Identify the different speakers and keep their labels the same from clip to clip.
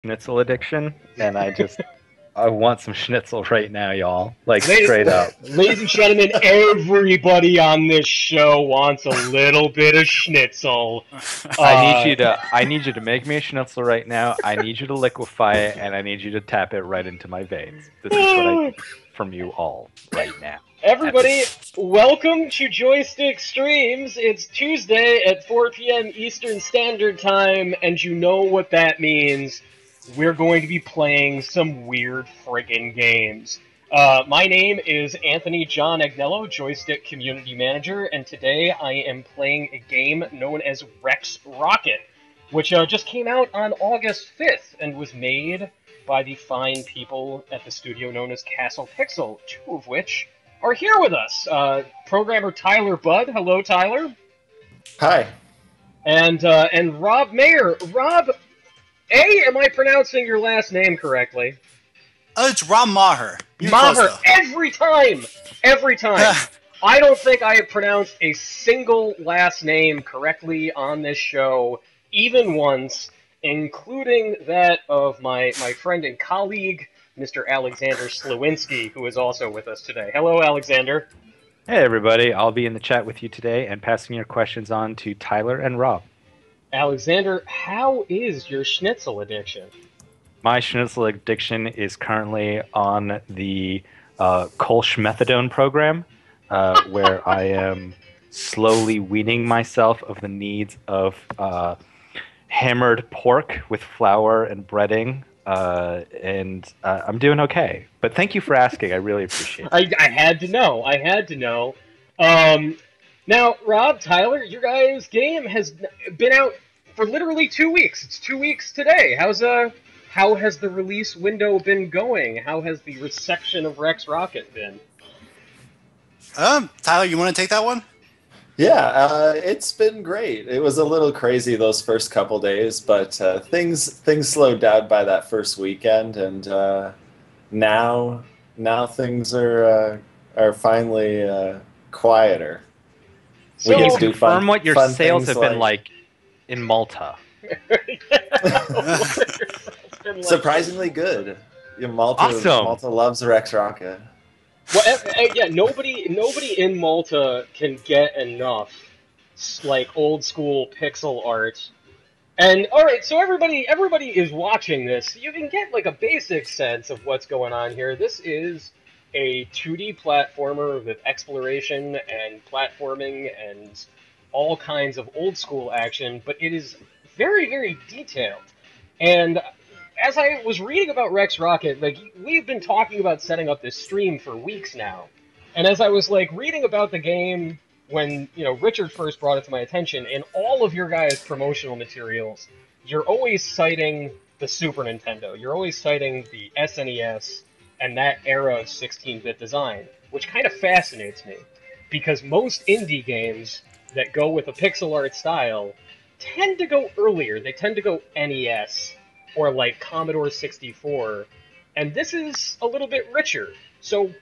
Speaker 1: schnitzel addiction, and I want some schnitzel right now, y'all. Like
Speaker 2: Ladies,
Speaker 1: straight up.
Speaker 2: ladies and gentlemen, everybody on this show wants a little bit of schnitzel.
Speaker 1: I need you to make me a schnitzel right now. I need you to liquefy it, and I need you to tap it right into my veins. This is what I need from you all right now.
Speaker 2: Everybody, welcome to Joystiq Streams. It's Tuesday at 4 p.m. Eastern Standard Time, and you know what that means. We're going to be playing some weird friggin' games. My name is Anthony John Agnello, Joystiq Community Manager, and today I am playing a game known as Rex Rocket, which just came out on August 5th and was made by the fine people at the studio known as Castle Pixel, two of which are here with us. Programmer Tyler Budd. Hello, Tyler.
Speaker 3: Hi.
Speaker 2: And Rob Mayer. Rob, am I pronouncing your last name correctly?
Speaker 4: It's Rob Maher.
Speaker 2: Maher. Every time. I don't think I have pronounced a single last name correctly on this show, even once, including that of my friend and colleague, Mr. Alexander Slewinski, who is also with us today. Hello, Alexander.
Speaker 1: Hey, everybody. I'll be in the chat with you today and passing your questions on to Tyler and Rob.
Speaker 2: Alexander, how is your schnitzel addiction?
Speaker 1: My schnitzel addiction is currently on the Kolsch-methadone program, where I am slowly weaning myself of the needs of hammered pork with flour and breading. And I'm doing okay. But thank you for asking. I really appreciate it.
Speaker 2: I had to know. Now, Rob, Tyler, your guys' game has been out for literally 2 weeks. It's 2 weeks today. How has the release window been going? How has the reception of Rex Rocket been?
Speaker 4: Tyler, you want to take that one?
Speaker 3: Yeah, it's been great. It was a little crazy those first couple days, but things slowed down by that first weekend, and now things are finally quieter.
Speaker 1: So can you confirm what your sales have been like in Malta?
Speaker 3: Surprisingly good. Yeah, Malta,
Speaker 1: awesome.
Speaker 3: Malta loves Rex Rocket.
Speaker 2: Well, yeah, nobody in Malta can get enough like old school pixel art. And all right, so everybody is watching this. You can get like a basic sense of what's going on here. This is a 2D platformer with exploration and platforming and all kinds of old school action, but it is very, very detailed. And as I was reading about Rex Rocket, like, we've been talking about setting up this stream for weeks now. And as I was, like, reading about the game when, Richard first brought it to my attention, in all of your guys' promotional materials, you're always citing the Super Nintendo. You're always citing the SNES and that era of 16-bit design, which kind of fascinates me. Because most indie games that go with a pixel art style tend to go earlier. They tend to go NES or like Commodore 64, and this is a little bit richer. So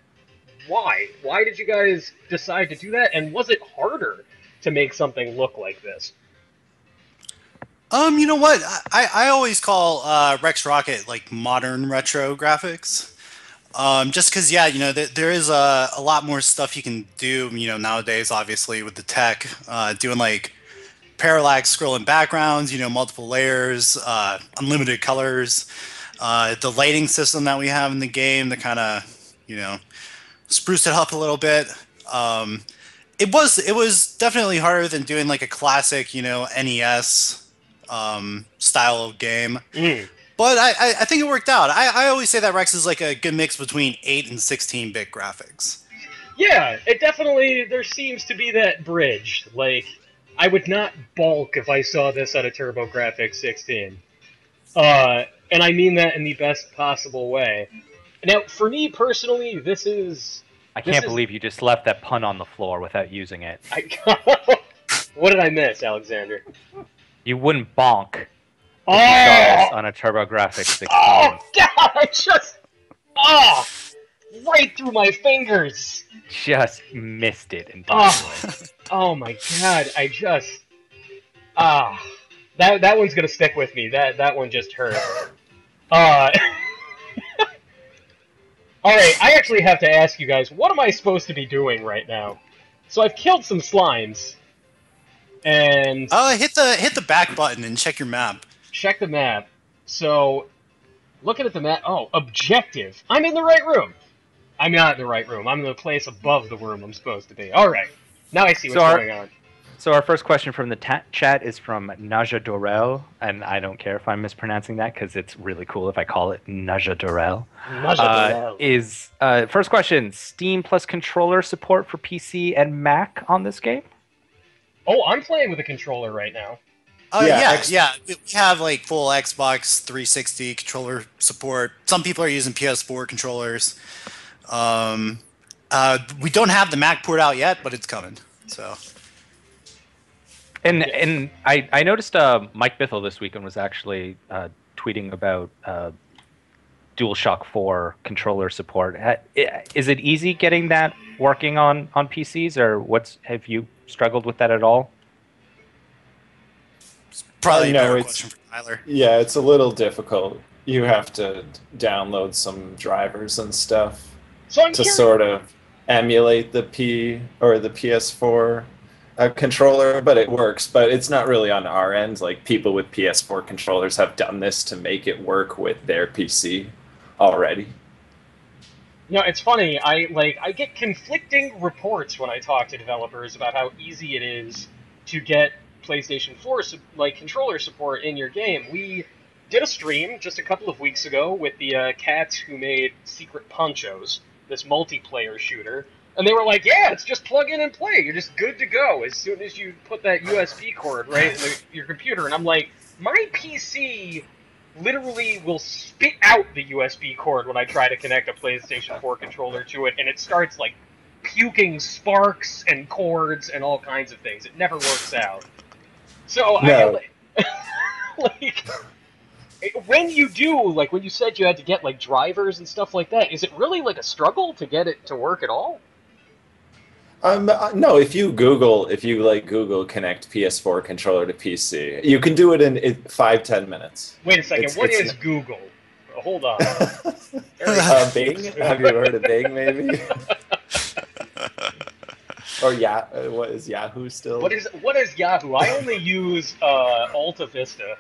Speaker 2: why? Why did you guys decide to do that, and was it harder to make something look like this?
Speaker 4: You know what? I always call Rex Rocket like modern retro graphics. Just because, yeah, there is a lot more stuff you can do, nowadays, obviously, with the tech, doing like parallax scrolling backgrounds, multiple layers, unlimited colors, the lighting system that we have in the game that kind of, spruce it up a little bit. It was definitely harder than doing like a classic, NES style of game. But I think it worked out. I always say that Rex is like a good mix between 8 and 16-bit graphics.
Speaker 2: Yeah, it definitely, there seems to be that bridge. Like, I would not balk if I saw this on a TurboGrafx 16. And I mean that in the best possible way. Now, for me personally, this is...
Speaker 1: I can't believe you just left that pun on the floor without using it.
Speaker 2: What did I miss, Alexander?
Speaker 1: You wouldn't bonk if you saw this on a TurboGrafx 16.
Speaker 2: Oh, God, I just... right through my fingers!
Speaker 1: Just missed it entirely.
Speaker 2: Oh my God, I just... that one's gonna stick with me. That one just hurt. Uh, Alright, I actually have to ask you guys, what am I supposed to be doing right now? So I've killed some slimes, and
Speaker 4: Hit the back button and check your map.
Speaker 2: check the map. So, looking at the map, oh, objective. I'm in the right room. I'm not in the right room. I'm in the place above the room I'm supposed to be. Alright, now I see what's going on.
Speaker 1: So our first question from the chat is from Naja Dorel, and I don't care if I'm mispronouncing that because it's really cool if I call it Naja Dorel. First question: Steam plus controller support for PC and Mac on this game?
Speaker 2: Oh, I'm playing with a controller right now.
Speaker 4: Yeah. We have like full Xbox 360 controller support. Some people are using PS4 controllers. We don't have the Mac port out yet, but it's coming. So.
Speaker 1: And I noticed Mike Bithell this weekend was actually tweeting about DualShock 4 controller support. Is it easy getting that working on PCs, or have you struggled with that at all?
Speaker 4: It's probably a better question for Tyler.
Speaker 3: Yeah, it's a little difficult. You have to download some drivers and stuff to sort of emulate the PS4 controller, but it works. But it's not really on our end. Like, people with PS4 controllers have done this to make it work with their PC already.
Speaker 2: You know, it's funny. I get conflicting reports when I talk to developers about how easy it is to get PlayStation 4 controller support in your game. We did a stream just a couple of weeks ago with the cats who made Secret Ponchos, this multiplayer shooter. And they were like, yeah, it's just plug in and play. You're just good to go as soon as you put that USB cord right in your computer. And I'm like, my PC literally will spit out the USB cord when I try to connect a PlayStation 4 controller to it, and it starts, like, puking sparks and cords and all kinds of things. It never works out. So,
Speaker 3: no.
Speaker 2: When you do, like, when you said you had to get, like, drivers and stuff like that, is it really, like, a struggle to get it to work at all?
Speaker 3: No, if you Google connect PS4 controller to PC, you can do it in 5-10 minutes.
Speaker 2: Wait a second, what is Google? Hold on.
Speaker 3: Bing? Have you heard of Bing, maybe? Or what is Yahoo still?
Speaker 2: What is Yahoo? I only use Alta Vista.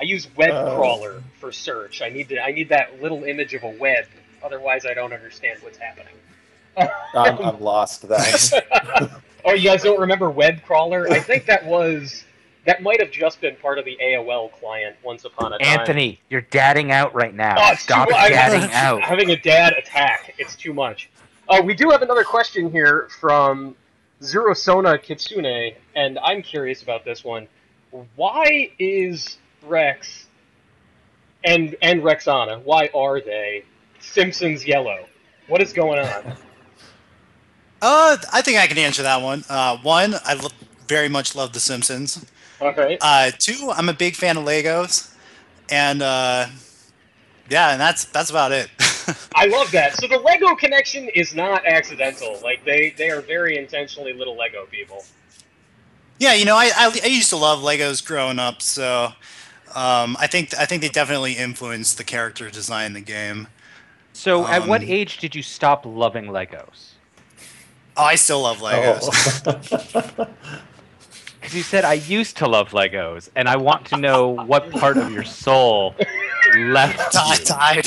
Speaker 2: I use web crawler for search. I need that little image of a web. Otherwise, I don't understand what's happening.
Speaker 3: I'm lost then.
Speaker 2: Oh, you guys don't remember web crawler? I think that might have just been part of the AOL client once upon a time.
Speaker 1: Anthony, you're dadding out right now.
Speaker 2: Oh,
Speaker 1: Stop dadding out.
Speaker 2: Having a dad attack. It's too much. We do have another question here from Zerosona Kitsune, and I'm curious about this one. Why is Rex and Rexana, why are they Simpsons yellow? What is going on?
Speaker 4: I think I can answer that one. One, I very much love The Simpsons.
Speaker 2: Okay.
Speaker 4: Two, I'm a big fan of Legos, and and that's about it.
Speaker 2: I love that. So the Lego connection is not accidental. Like they are very intentionally little Lego people.
Speaker 4: Yeah, I used to love Legos growing up, so I think they definitely influenced the character design in the game.
Speaker 1: So, at what age did you stop loving Legos?
Speaker 4: Oh, I still love Legos.
Speaker 1: Because you said, I used to love Legos, and I want to know what part of your soul left
Speaker 4: died.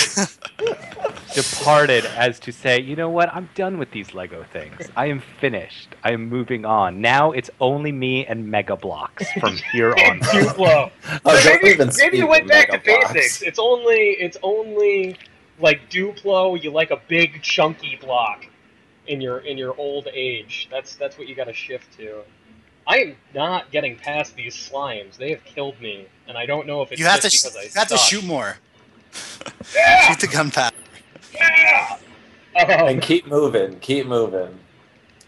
Speaker 1: Departed as to say, you know what, I'm done with these Lego things. I am finished. I am moving on. Now it's only me and Mega Blocks from here on.
Speaker 2: Duplo. Maybe you went back to basics. It's only like Duplo. You like a big chunky block in your old age. That's what you got to shift to. I am not getting past these slimes. They have killed me, and I don't know if it's because I
Speaker 4: You have to shoot more.
Speaker 2: Yeah!
Speaker 4: Shoot the gunpowder.
Speaker 2: Yeah!
Speaker 3: And keep moving.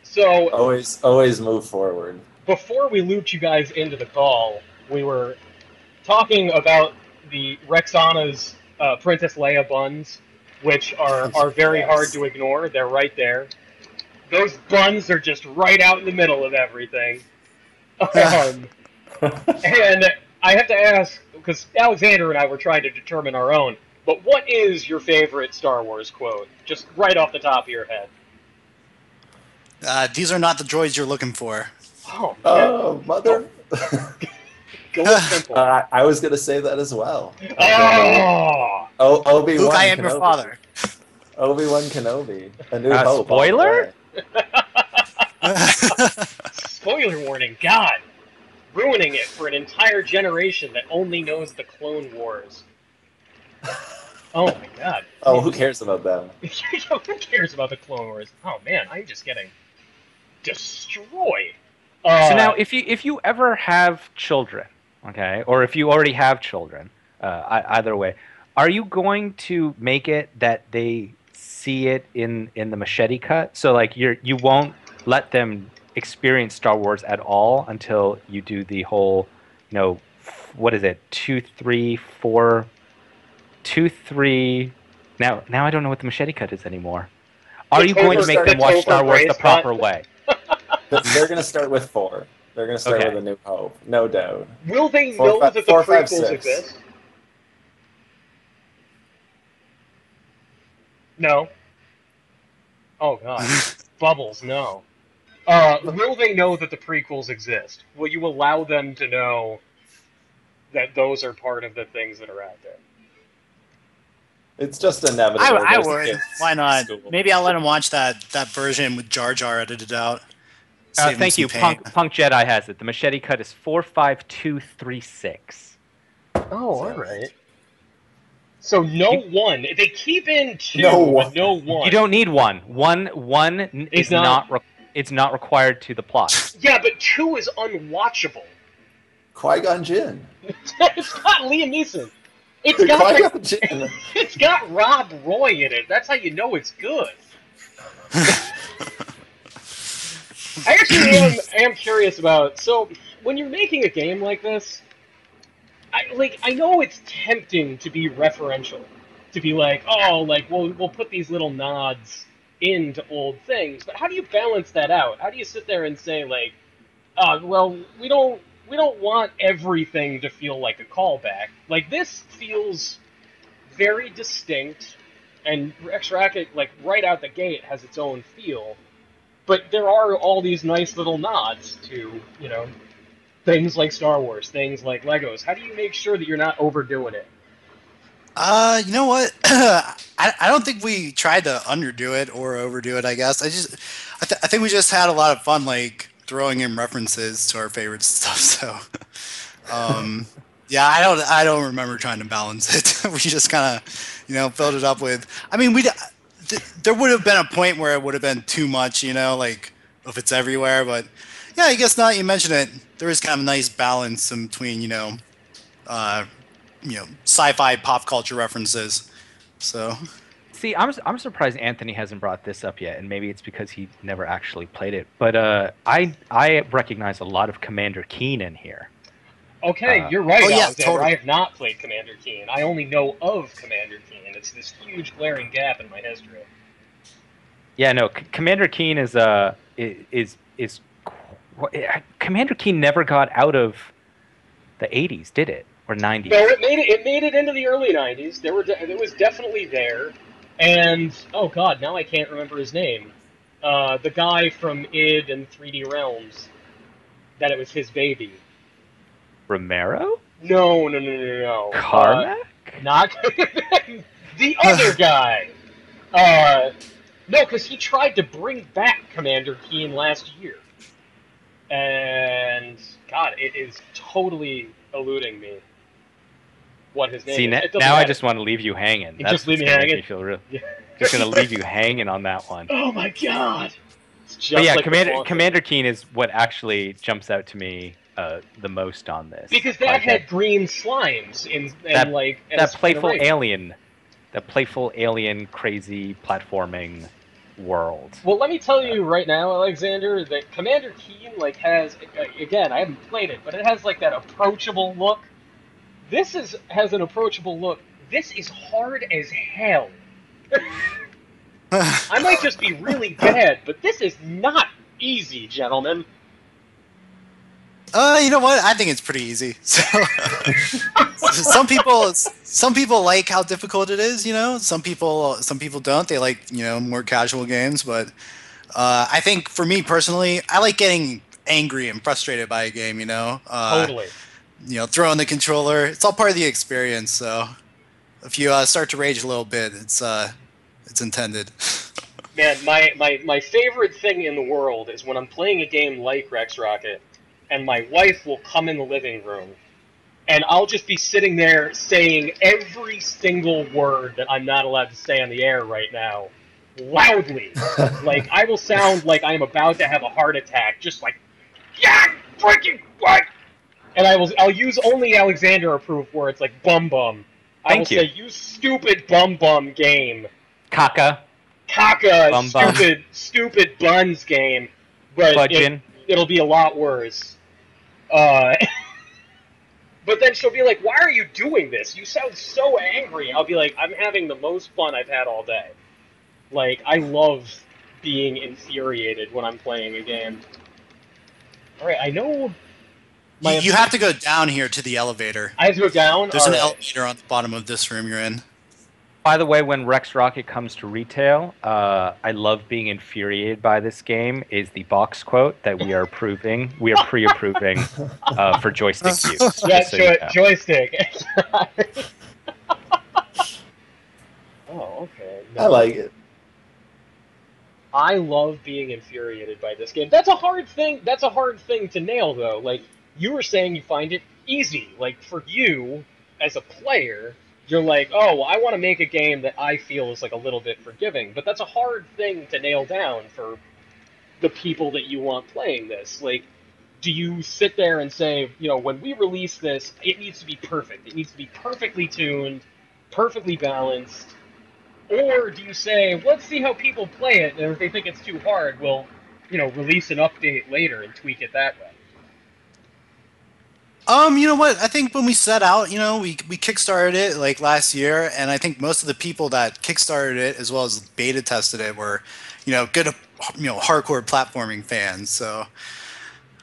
Speaker 2: So
Speaker 3: always move forward.
Speaker 2: Before we looped you guys into the call, we were talking about the Rexana's Princess Leia buns, which are very hard to ignore. They're right there. Those buns are just right out in the middle of everything. And I have to ask, because Alexander and I were trying to determine our own, but what is your favorite Star Wars quote? Just right off the top of your head.
Speaker 4: These are not the droids you're looking for.
Speaker 2: Oh,
Speaker 3: Oh, mother!
Speaker 2: go with simple.
Speaker 3: I was gonna say that as well.
Speaker 2: Oh!
Speaker 3: Obi-Wan
Speaker 4: Luke, I am
Speaker 3: Kenobi.
Speaker 4: your father.
Speaker 3: Obi-Wan Kenobi. A New Hope.
Speaker 1: Spoiler?
Speaker 2: Spoiler warning, God! Ruining it for an entire generation that only knows the Clone Wars. Oh my God.
Speaker 3: Oh, who cares about them?
Speaker 2: Who cares about the Clone Wars? Oh man, I'm just getting destroyed.
Speaker 1: So now, if you ever have children, okay, or if you already have children, either way, are you going to make it that they see it in the machete cut? So like you won't let them experience Star Wars at all until you do the whole, what is it, 2, 3, 4, 2, 3. Now I don't know what the machete cut is anymore. Are you going to make them watch Star Wars the proper way?
Speaker 3: They're going to start with 4. They're going to start with A New Hope, no doubt.
Speaker 2: Will they know that the prequels exist? No. Oh God, Bubbles, no. Will they know that the prequels exist? Will you allow them to know that those are part of the things that are out there?
Speaker 3: It's just inevitable.
Speaker 4: I would. Why not? Maybe I'll let them watch that version with Jar Jar edited out.
Speaker 1: Thank you. Punk Jedi has it. The machete cut is 45236.
Speaker 2: Oh, all right. So no 1. They keep in 2, but no 1.
Speaker 1: You don't need 1. One is it's not required to the plot.
Speaker 2: Yeah, but 2 is unwatchable.
Speaker 3: Qui-Gon Jinn.
Speaker 2: It's got Liam Neeson. It's got Rob Roy in it. That's how you know it's good. I actually am curious about. So when you're making a game like this, I know it's tempting to be referential, to be like, oh, like we'll put these little nods into old things. But how do you balance that out? How do you sit there and say like, well, we don't want everything to feel like a callback. Like, this feels very distinct, and Rex Racket, like, right out the gate has its own feel. But there are all these nice little nods to, things like Star Wars, things like Legos. How do you make sure that you're not overdoing it?
Speaker 4: You know what? I don't think we tried to underdo it or overdo it, I guess. I think we just had a lot of fun, like, throwing in references to our favorite stuff. So, yeah, I don't remember trying to balance it. We just kind of, filled it up with. I mean, there would have been a point where it would have been too much, like if it's everywhere. But yeah, I guess now that you mention it, there is kind of a nice balance in between, sci-fi pop culture references. So.
Speaker 1: See, I'm surprised Anthony hasn't brought this up yet, and maybe it's because he never actually played it. But I recognize a lot of Commander Keen in here.
Speaker 2: Okay, you're right, Alexander.
Speaker 4: Totally.
Speaker 2: I have not played Commander Keen. I only know of Commander Keen. It's this huge glaring gap in my history.
Speaker 1: Yeah, no, Commander Keen is Commander Keen never got out of the 80s, did it? Or 90s?
Speaker 2: No, it made it into the early 90s. It was definitely there. And, oh god, now I can't remember his name. The guy from id and 3D Realms. That it was his baby.
Speaker 1: Romero?
Speaker 2: No.
Speaker 1: Carmack?
Speaker 2: Not the other guy. No, because he tried to bring back Commander Keen last year. And, god, it is totally eluding me what his name is.
Speaker 1: See, now I just want to leave you hanging. That's
Speaker 2: just leave me hanging?
Speaker 1: Make me feel real. Yeah. Just going to leave you hanging on that one.
Speaker 2: Oh my god!
Speaker 1: But yeah, like Commander Keen is what actually jumps out to me the most on this.
Speaker 2: Because that had green slimes
Speaker 1: that playful alien crazy platforming world.
Speaker 2: Well, let me tell you right now, Alexander, that Commander Keen has again, I haven't played it, but it has that approachable look. This has an approachable look. This is hard as hell. I might just be really bad, but this is not easy, gentlemen.
Speaker 4: You know what? I think it's pretty easy. So some people like how difficult it is. You know, some people don't. They like more casual games. But I think for me personally, I like getting angry and frustrated by a game.
Speaker 2: Totally.
Speaker 4: Throwing the controller. It's all part of the experience. So if you start to rage a little bit, it's intended.
Speaker 2: Man, my favorite thing in the world is when I'm playing a game like Rex Rocket, and my wife will come in the living room, and I'll just be sitting there saying every single word that I'm not allowed to say on the air right now, loudly. Like, I will sound like I'm about to have a heart attack, just like, yeah, freaking what? And I'll use only Alexander-approved words like bum bum. I will say, you stupid bum bum game.
Speaker 1: Caca,
Speaker 2: Caca, stupid buns game. But it'll be a lot worse. But then she'll be like, why are you doing this? You sound so angry. I'll be like, I'm having the most fun I've had all day. Like, I love being infuriated when I'm playing a game. Alright, I know...
Speaker 4: You have to go down here to the elevator.
Speaker 2: I have to go down?
Speaker 4: There's an elevator on the bottom of this room you're in.
Speaker 1: By the way, when Rex Rocket comes to retail, I love being infuriated by this game, is the box quote that we are pre-approving for Joystiq use.
Speaker 2: Yeah, Joystiq. Oh, okay. No.
Speaker 3: I like it.
Speaker 2: I love being infuriated by this game. That's a hard thing to nail, though. Like, you were saying you find it easy. Like, for you, as a player... You're like, oh, well, I want to make a game that I feel is like a little bit forgiving, but that's a hard thing to nail down for the people that you want playing this. Like, do you sit there and say, when we release this, it needs to be perfect. It needs to be perfectly tuned, perfectly balanced. Or do you say, let's see how people play it, and if they think it's too hard, we'll, release an update later and tweak it that way?
Speaker 4: You know what? I think when we set out, we kickstarted it like last year, and I think most of the people that kickstarted it as well as beta tested it were, good, hardcore platforming fans. So,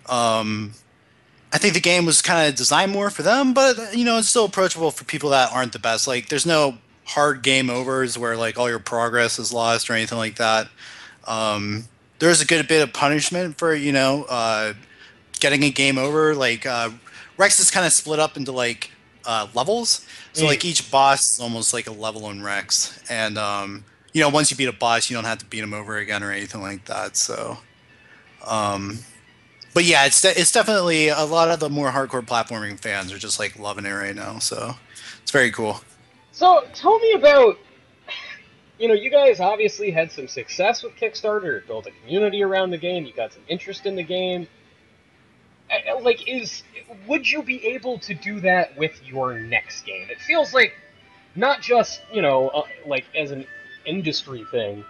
Speaker 4: I think the game was kind of designed more for them, but it's still approachable for people that aren't the best. Like, there's no hard game overs where like all your progress is lost or anything like that. There's a good bit of punishment for getting a game over. Like Rex is kind of split up into like levels, so like each boss is almost like a level in Rex, and once you beat a boss, you don't have to beat him over again or anything like that. So, but yeah, it's definitely a lot of the more hardcore platforming fans are just like loving it right now. So it's very cool.
Speaker 2: So tell me about, you guys obviously had some success with Kickstarter, built a community around the game, you got some interest in the game. Like, would you be able to do that with your next game? It feels like, not just, like, as an industry thing,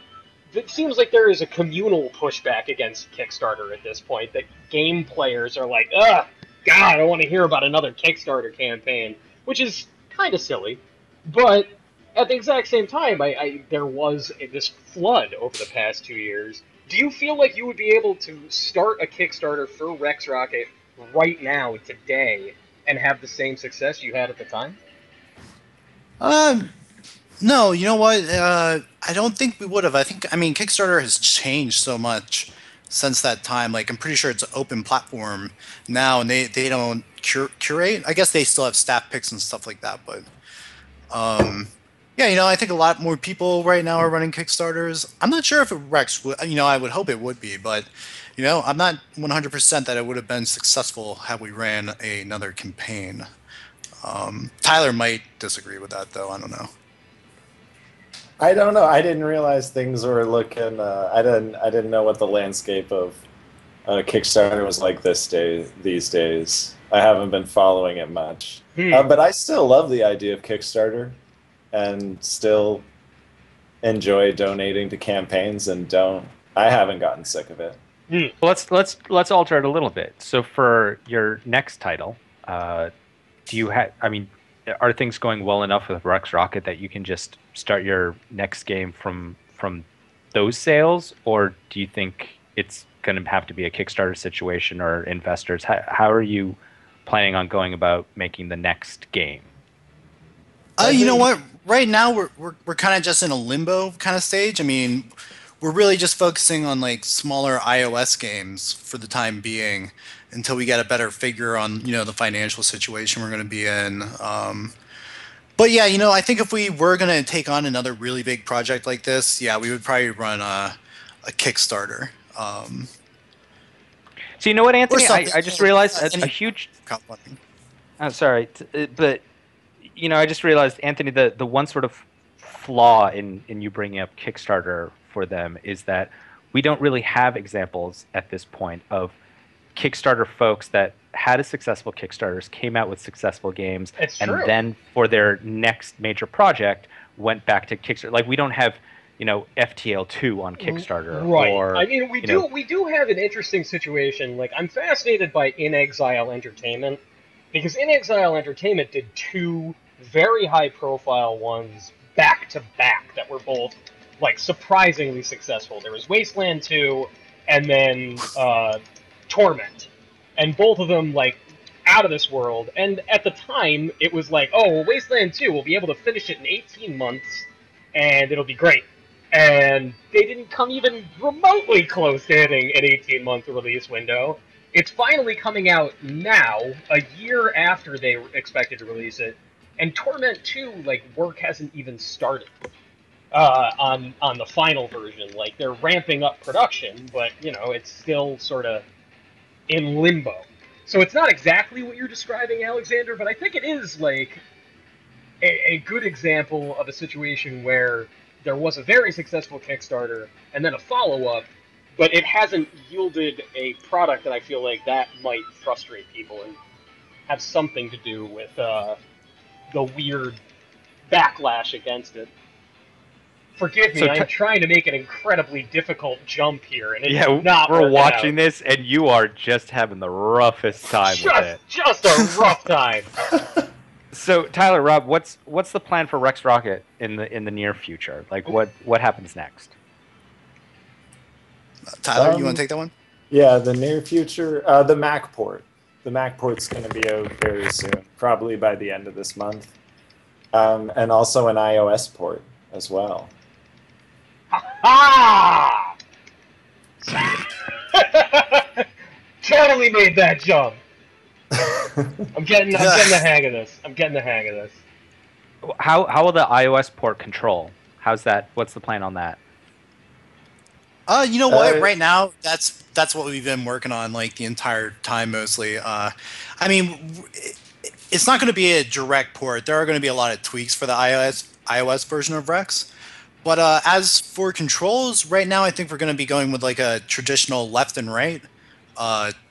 Speaker 2: it seems like there is a communal pushback against Kickstarter at this point, that game players are like, ugh, God, I don't want to hear about another Kickstarter campaign, which is kind of silly, but at the exact same time, there was this flood over the past 2 years. Do you feel like you would be able to start a Kickstarter for Rex Rocket right now, today, and have the same success you had at the time?
Speaker 4: No, you know what? I don't think we would have. I mean, Kickstarter has changed so much since that time. Like, I'm pretty sure it's an open platform now, and they don't curate. I guess they still have staff picks and stuff like that, but yeah, I think a lot more people right now are running Kickstarters. I'm not sure if Rex would, I would hope it would be, but, I'm not 100% that it would have been successful had we ran another campaign. Tyler might disagree with that, though. I don't know.
Speaker 3: I don't know. I didn't realize things were looking. I didn't know what the landscape of Kickstarter was like these days. I haven't been following it much, but I still love the idea of Kickstarter, and still enjoy donating to campaigns, and I haven't gotten sick of it.
Speaker 1: Let's alter it a little bit. So for your next title, do you have? I mean, are things going well enough with Rex Rocket that you can just start your next game from those sales, or do you think it's going to have to be a Kickstarter situation or investors? How are you planning on going about making the next game?
Speaker 4: You know what? Right now we're kind of just in a limbo kind of stage. I mean, we're really just focusing on like smaller iOS games for the time being until we get a better figure on, you know, the financial situation we're going to be in. But yeah, you know, I think if we were going to take on another really big project like this, yeah, we would probably run a Kickstarter.
Speaker 1: So you know what,
Speaker 4: Or
Speaker 1: Anthony?
Speaker 4: something.
Speaker 1: I just realized a
Speaker 4: Any
Speaker 1: huge.
Speaker 4: crowdfunding.
Speaker 1: I'm sorry, but you know, I just realized, Anthony, the one sort of flaw in you bringing up Kickstarter for them is that we don't really have examples at this point of Kickstarter folks that had a successful Kickstarters, came out with successful games,
Speaker 2: It's
Speaker 1: and
Speaker 2: true.
Speaker 1: then for their next major project went back to Kickstarter. Like we don't have, you know, FTL2 on Kickstarter,
Speaker 2: Right.
Speaker 1: or
Speaker 2: I mean, we do have an interesting situation. Like, I'm fascinated by In Exile Entertainment because In Exile Entertainment did two very high-profile ones back to back that were both like surprisingly successful. There was Wasteland 2 and then Torment, and both of them like out of this world. And at the time, it was like, oh, well, Wasteland 2, we'll be able to finish it in 18 months, and it'll be great. And they didn't come even remotely close to hitting an 18-month release window. It's finally coming out now, a year after they were expected to release it, and Torment 2, like, work hasn't even started on the final version. Like, they're ramping up production, but, you know, it's still sort of in limbo. So it's not exactly what you're describing, Alexander, but I think it is, like, a good example of a situation where there was a very successful Kickstarter and then a follow-up, but it hasn't yielded a product that I feel like that might frustrate people and have something to do with the weird backlash against it. Forgive me,
Speaker 1: So
Speaker 2: I'm trying to make an incredibly difficult jump here, and it's
Speaker 1: yeah,
Speaker 2: not
Speaker 1: we're
Speaker 2: working
Speaker 1: watching
Speaker 2: out.
Speaker 1: this, and you are just having the roughest time with it.
Speaker 2: Just a rough time.
Speaker 1: So Tyler, Rob, what's the plan for Rex Rocket in the near future? Like what happens next?
Speaker 4: Tyler, you want to take that one?
Speaker 3: Yeah, the near future, the Mac port. The Mac port's going to be out very soon, probably by the end of this month, and also an iOS port as well.
Speaker 2: Ha! Totally made that jump. I'm getting the hang of this.
Speaker 1: How will the iOS port control? How's that? What's the plan on that?
Speaker 4: You know what? Right now, that's what we've been working on like the entire time mostly. I mean, it's not going to be a direct port. There are going to be a lot of tweaks for the iOS version of Rex. But as for controls, right now I think we're going to be going with like a traditional left and right,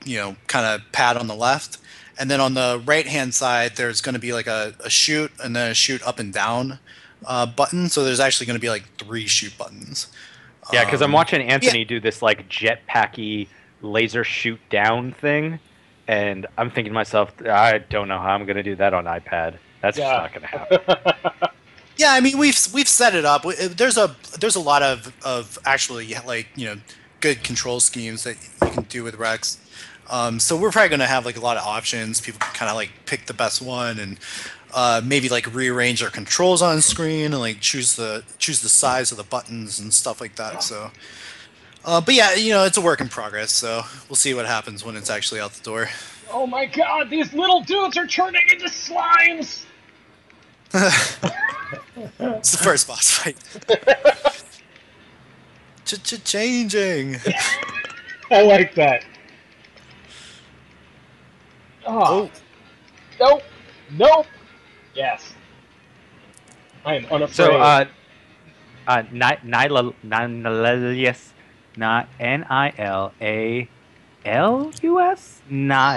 Speaker 4: you know, kind of pad on the left. And then on the right-hand side, there's going to be like a shoot and then a shoot up and down button. So there's actually going to be like 3 shoot buttons.
Speaker 1: Yeah, because I'm watching Anthony do this like jetpacky laser shoot down thing, and I'm thinking to myself, I don't know how I'm going to do that on iPad. That's just not going to happen.
Speaker 4: Yeah, I mean we've set it up. There's a lot of actually like, you know, good control schemes that you can do with Rex. So we're probably going to have like a lot of options. People can kind of like pick the best one and maybe like rearrange their controls on screen and like choose the size of the buttons and stuff like that. So, but yeah, you know, it's a work in progress. So we'll see what happens when it's actually out the door.
Speaker 2: Oh my god, these little dudes are turning into slimes!
Speaker 4: It's the first boss fight. Changing.
Speaker 2: I like that. Oh. Nope. Nope. Yes. I am unafraid.
Speaker 1: So, Nihilus, not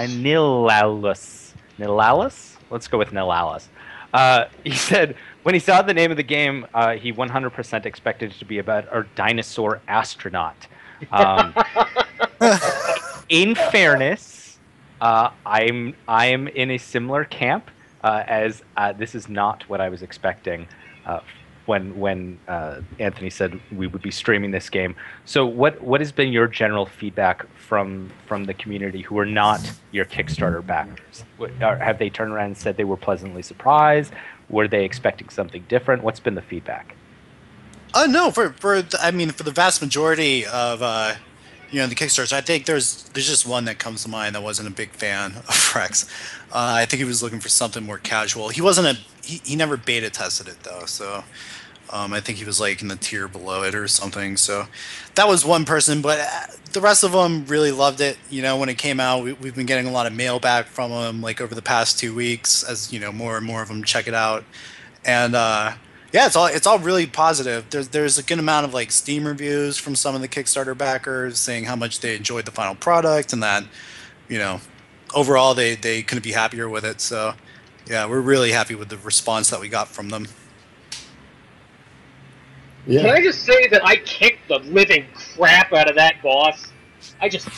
Speaker 1: Nilalus, Nilalus. Let's go with Nilalus. He said when he saw the name of the game, he 100% expected it to be about a dinosaur astronaut. In fairness, I am in a similar camp as this is not what I was expecting when Anthony said we would be streaming this game. So what has been your general feedback from the community who are not your Kickstarter backers? Have they turned around and said they were pleasantly surprised? Were they expecting something different? What's been the feedback?
Speaker 4: No, I mean, for the vast majority of the Kickstarters, I think there's just one that comes to mind that wasn't a big fan of Rex. I think he was looking for something more casual. He never beta tested it though, so I think he was like in the tier below it or something. So that was one person, but the rest of them really loved it. When it came out, we've been getting a lot of mail back from them like over the past 2 weeks, as more and more of them check it out, and yeah, it's all really positive. There's a good amount of like Steam reviews from some of the Kickstarter backers saying how much they enjoyed the final product and that, overall they couldn't be happier with it. So yeah, we're really happy with the response that we got from them.
Speaker 2: Yeah. Can I just say that I kicked the living crap out of that boss? I just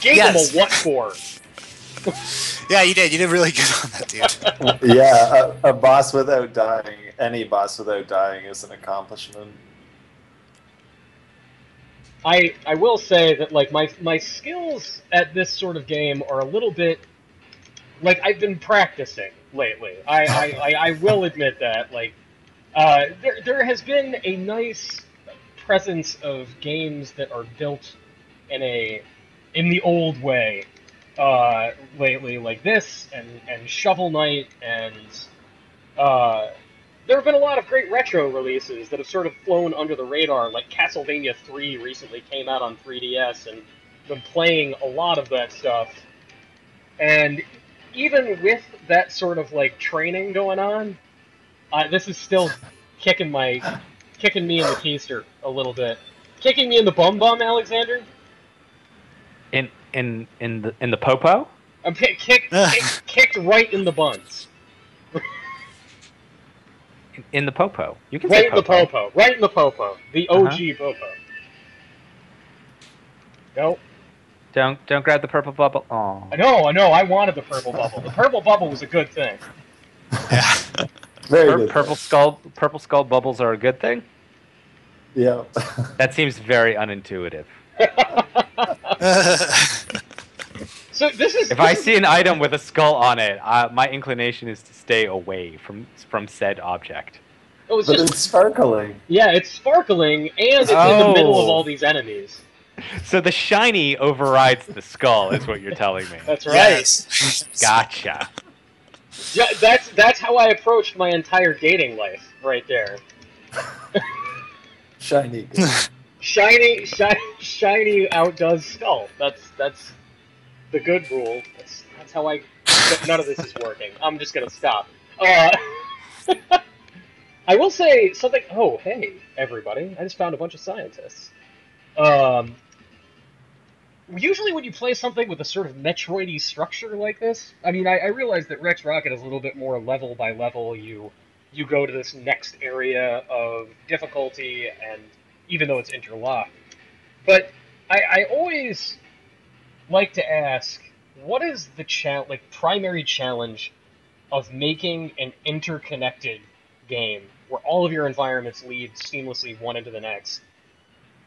Speaker 2: gave him a what for.
Speaker 4: Yeah, you did. You did really good on that, dude.
Speaker 3: Yeah, a boss without dying, any boss without dying is an accomplishment.
Speaker 2: I will say that like my skills at this sort of game are a little bit like I've been practicing lately. I will admit that there has been a nice presence of games that are built in the old way lately, like this and Shovel Knight, and there have been a lot of great retro releases that have sort of flown under the radar, like Castlevania 3 recently came out on 3DS, and been playing a lot of that stuff. And even with that sort of like training going on, this is still kicking me in the keister a little bit. Kicking me in the bum, Alexander?
Speaker 1: In the popo?
Speaker 2: I'm kicked right in the buns.
Speaker 1: In the popo. You can
Speaker 2: right
Speaker 1: say
Speaker 2: in the popo. Right in the popo. The OG popo. Nope.
Speaker 1: Don't grab the purple bubble. Oh.
Speaker 2: I know. I wanted the purple bubble. The purple bubble was a good thing.
Speaker 4: Yeah.
Speaker 3: Very good.
Speaker 1: Purple skull bubbles are a good thing?
Speaker 3: Yeah.
Speaker 1: That seems very unintuitive.
Speaker 2: So
Speaker 1: if I see an item with a skull on it, my inclination is to stay away from said object.
Speaker 2: Oh,
Speaker 3: it's sparkling.
Speaker 2: Yeah, it's sparkling, and it's in the middle of all these enemies.
Speaker 1: So the shiny overrides the skull, is what you're telling me.
Speaker 2: That's right.
Speaker 4: Yes.
Speaker 1: Gotcha.
Speaker 2: Yeah, that's how I approached my entire dating life, right there.
Speaker 3: Shiny.
Speaker 2: Shiny outdoes skull. That's the good rule. That's how I. None of this is working. I'm just gonna stop. I will say something. Oh, hey, everybody! I just found a bunch of scientists. Usually, when you play something with a sort of Metroid-y structure like this, I mean, I realize that Rex Rocket is a little bit more level by level. You go to this next area of difficulty, and even though it's interlocked, but I always like to ask, what is the primary challenge of making an interconnected game where all of your environments lead seamlessly one into the next?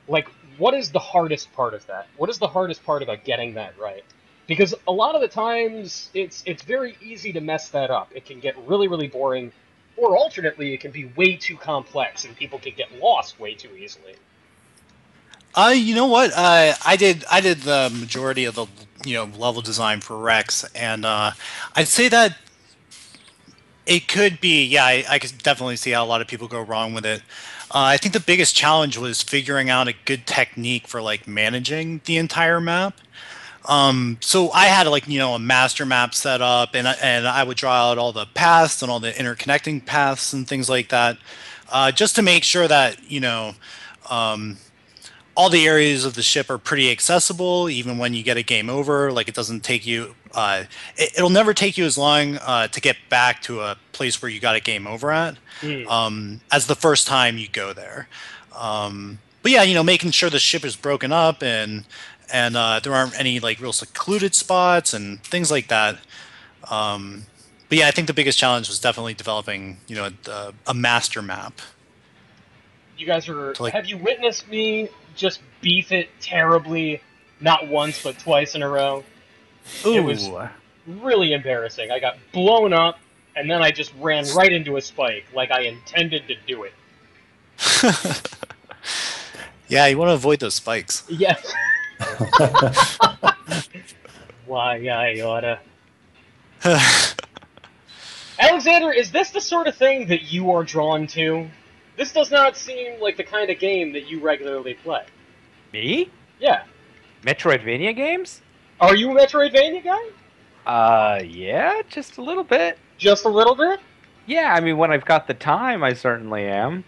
Speaker 2: Like, what is the hardest part of that? What is the hardest part about getting that right? Because a lot of the times, it's very easy to mess that up. It can get really, really boring, or alternately, it can be way too complex, and people can get lost way too easily.
Speaker 4: You know what? I did the majority of the level design for Rex, and I'd say that it could be. Yeah, I could definitely see how a lot of people go wrong with it. I think the biggest challenge was figuring out a good technique for like managing the entire map. So I had a master map set up, and I would draw out all the paths and all the interconnecting paths and things like that, just to make sure that all the areas of the ship are pretty accessible, even when you get a game over. Like, it doesn't take you, it'll never take you as long to get back to a place where you got a game over at as the first time you go there. But yeah, making sure the ship is broken up and there aren't any like real secluded spots and things like that. But yeah, I think the biggest challenge was definitely developing, a master map.
Speaker 2: You guys are.
Speaker 4: To, like-
Speaker 2: Have you witnessed me just beef it terribly, not once but twice in a row? It was really embarrassing. I got blown up, and then I just ran right into a spike, like I intended to do it.
Speaker 4: Yeah, you want to avoid those spikes.
Speaker 2: Yes. Why, I oughta. Alexander, is this the sort of thing that you are drawn to? This does not seem like the kind of game that you regularly play.
Speaker 1: Me?
Speaker 2: Yeah.
Speaker 1: Metroidvania games?
Speaker 2: Are you a Metroidvania guy?
Speaker 1: Yeah, just a little bit.
Speaker 2: Just a little bit?
Speaker 1: Yeah, I mean, when I've got the time, I certainly am.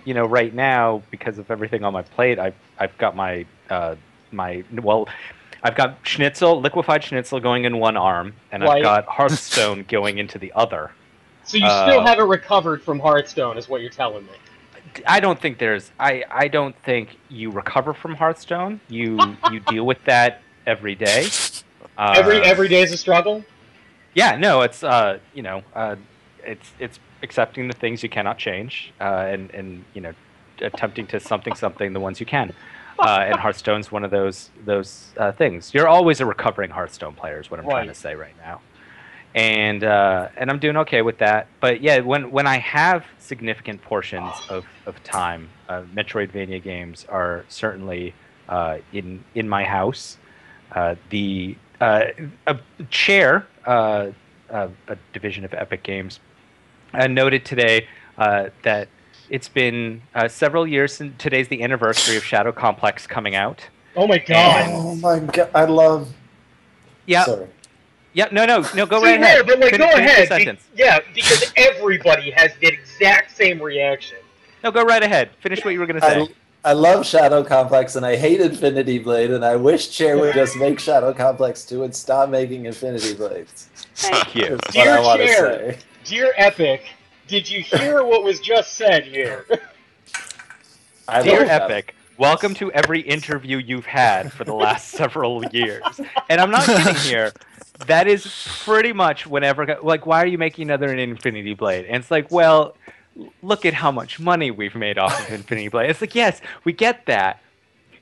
Speaker 1: You know, right now, because of everything on my plate, I've got my I've got schnitzel, liquefied schnitzel going in one arm, and I've got Hearthstone going into the other.
Speaker 2: So you still haven't recovered from Hearthstone, is what you're telling me?
Speaker 1: I don't think there's. I don't think you recover from Hearthstone. You deal with that every day.
Speaker 2: Every day is a struggle.
Speaker 1: Yeah, no, it's you know, it's accepting the things you cannot change, and you know, attempting to something the ones you can. And Hearthstone's one of those things. You're always a recovering Hearthstone player, is what I'm trying to say right now. And I'm doing okay with that. But yeah, when I have significant portions of time, Metroidvania games are certainly in my house. The Chair, a division of Epic Games, noted today that it's been several years since today's the anniversary of Shadow Complex coming out.
Speaker 2: Oh my god!
Speaker 3: Oh my god! I love.
Speaker 1: Yeah.
Speaker 3: Sorry.
Speaker 1: Yeah. No. Go right ahead.
Speaker 2: But like,
Speaker 1: Finish
Speaker 2: go ahead.
Speaker 1: sentence.
Speaker 2: Because everybody has the exact same reaction.
Speaker 1: No, go right ahead. Finish what you were gonna say.
Speaker 3: I love Shadow Complex, and I hate Infinity Blade, and I wish Chair would just make Shadow Complex 2 and stop making Infinity Blades.
Speaker 1: Thank you.
Speaker 3: That's what I want to say.
Speaker 2: Dear Epic, did you hear what was just said here?
Speaker 1: Dear Epic, welcome to every interview you've had for the last several years. And I'm not kidding here. That is pretty much whenever, like, why are you making another Infinity Blade? And it's like, well, look at how much money we've made off of Infinity Blade. It's like, yes, we get that.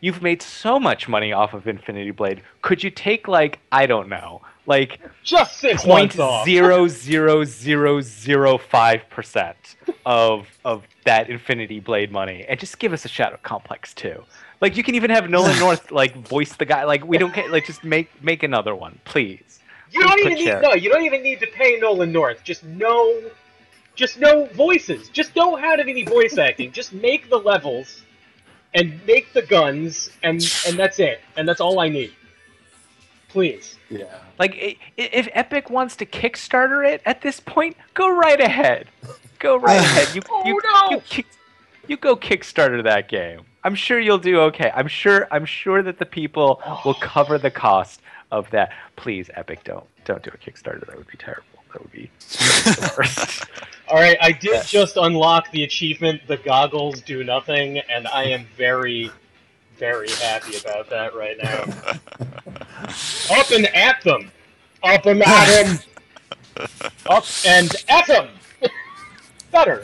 Speaker 1: You've made so much money off of Infinity Blade. Could you take, like, I don't know, like
Speaker 2: just 6 months off.
Speaker 1: 0.00005% of that Infinity Blade money and just give us a Shadow Complex too. Like, you can even have Nolan North like voice the guy. Like, we don't care. Like, just make another one, please.
Speaker 2: You don't even need to pay Nolan North. Just no voices. Just don't have any voice acting. Just make the levels and make the guns, and that's it. And that's all I need. Please.
Speaker 3: Yeah.
Speaker 1: Like, if Epic wants to Kickstarter it at this point, go right ahead. Go right ahead. You go Kickstarter that game. I'm sure you'll do okay. I'm sure that the people will cover the cost of that. Please, Epic, don't do a Kickstarter. That would be terrible. That would be the worst.
Speaker 2: All right, I did just unlock the achievement, The Goggles Do Nothing, and I am very, very happy about that right now. Up and at them! Up and at him! Up and at him! Better!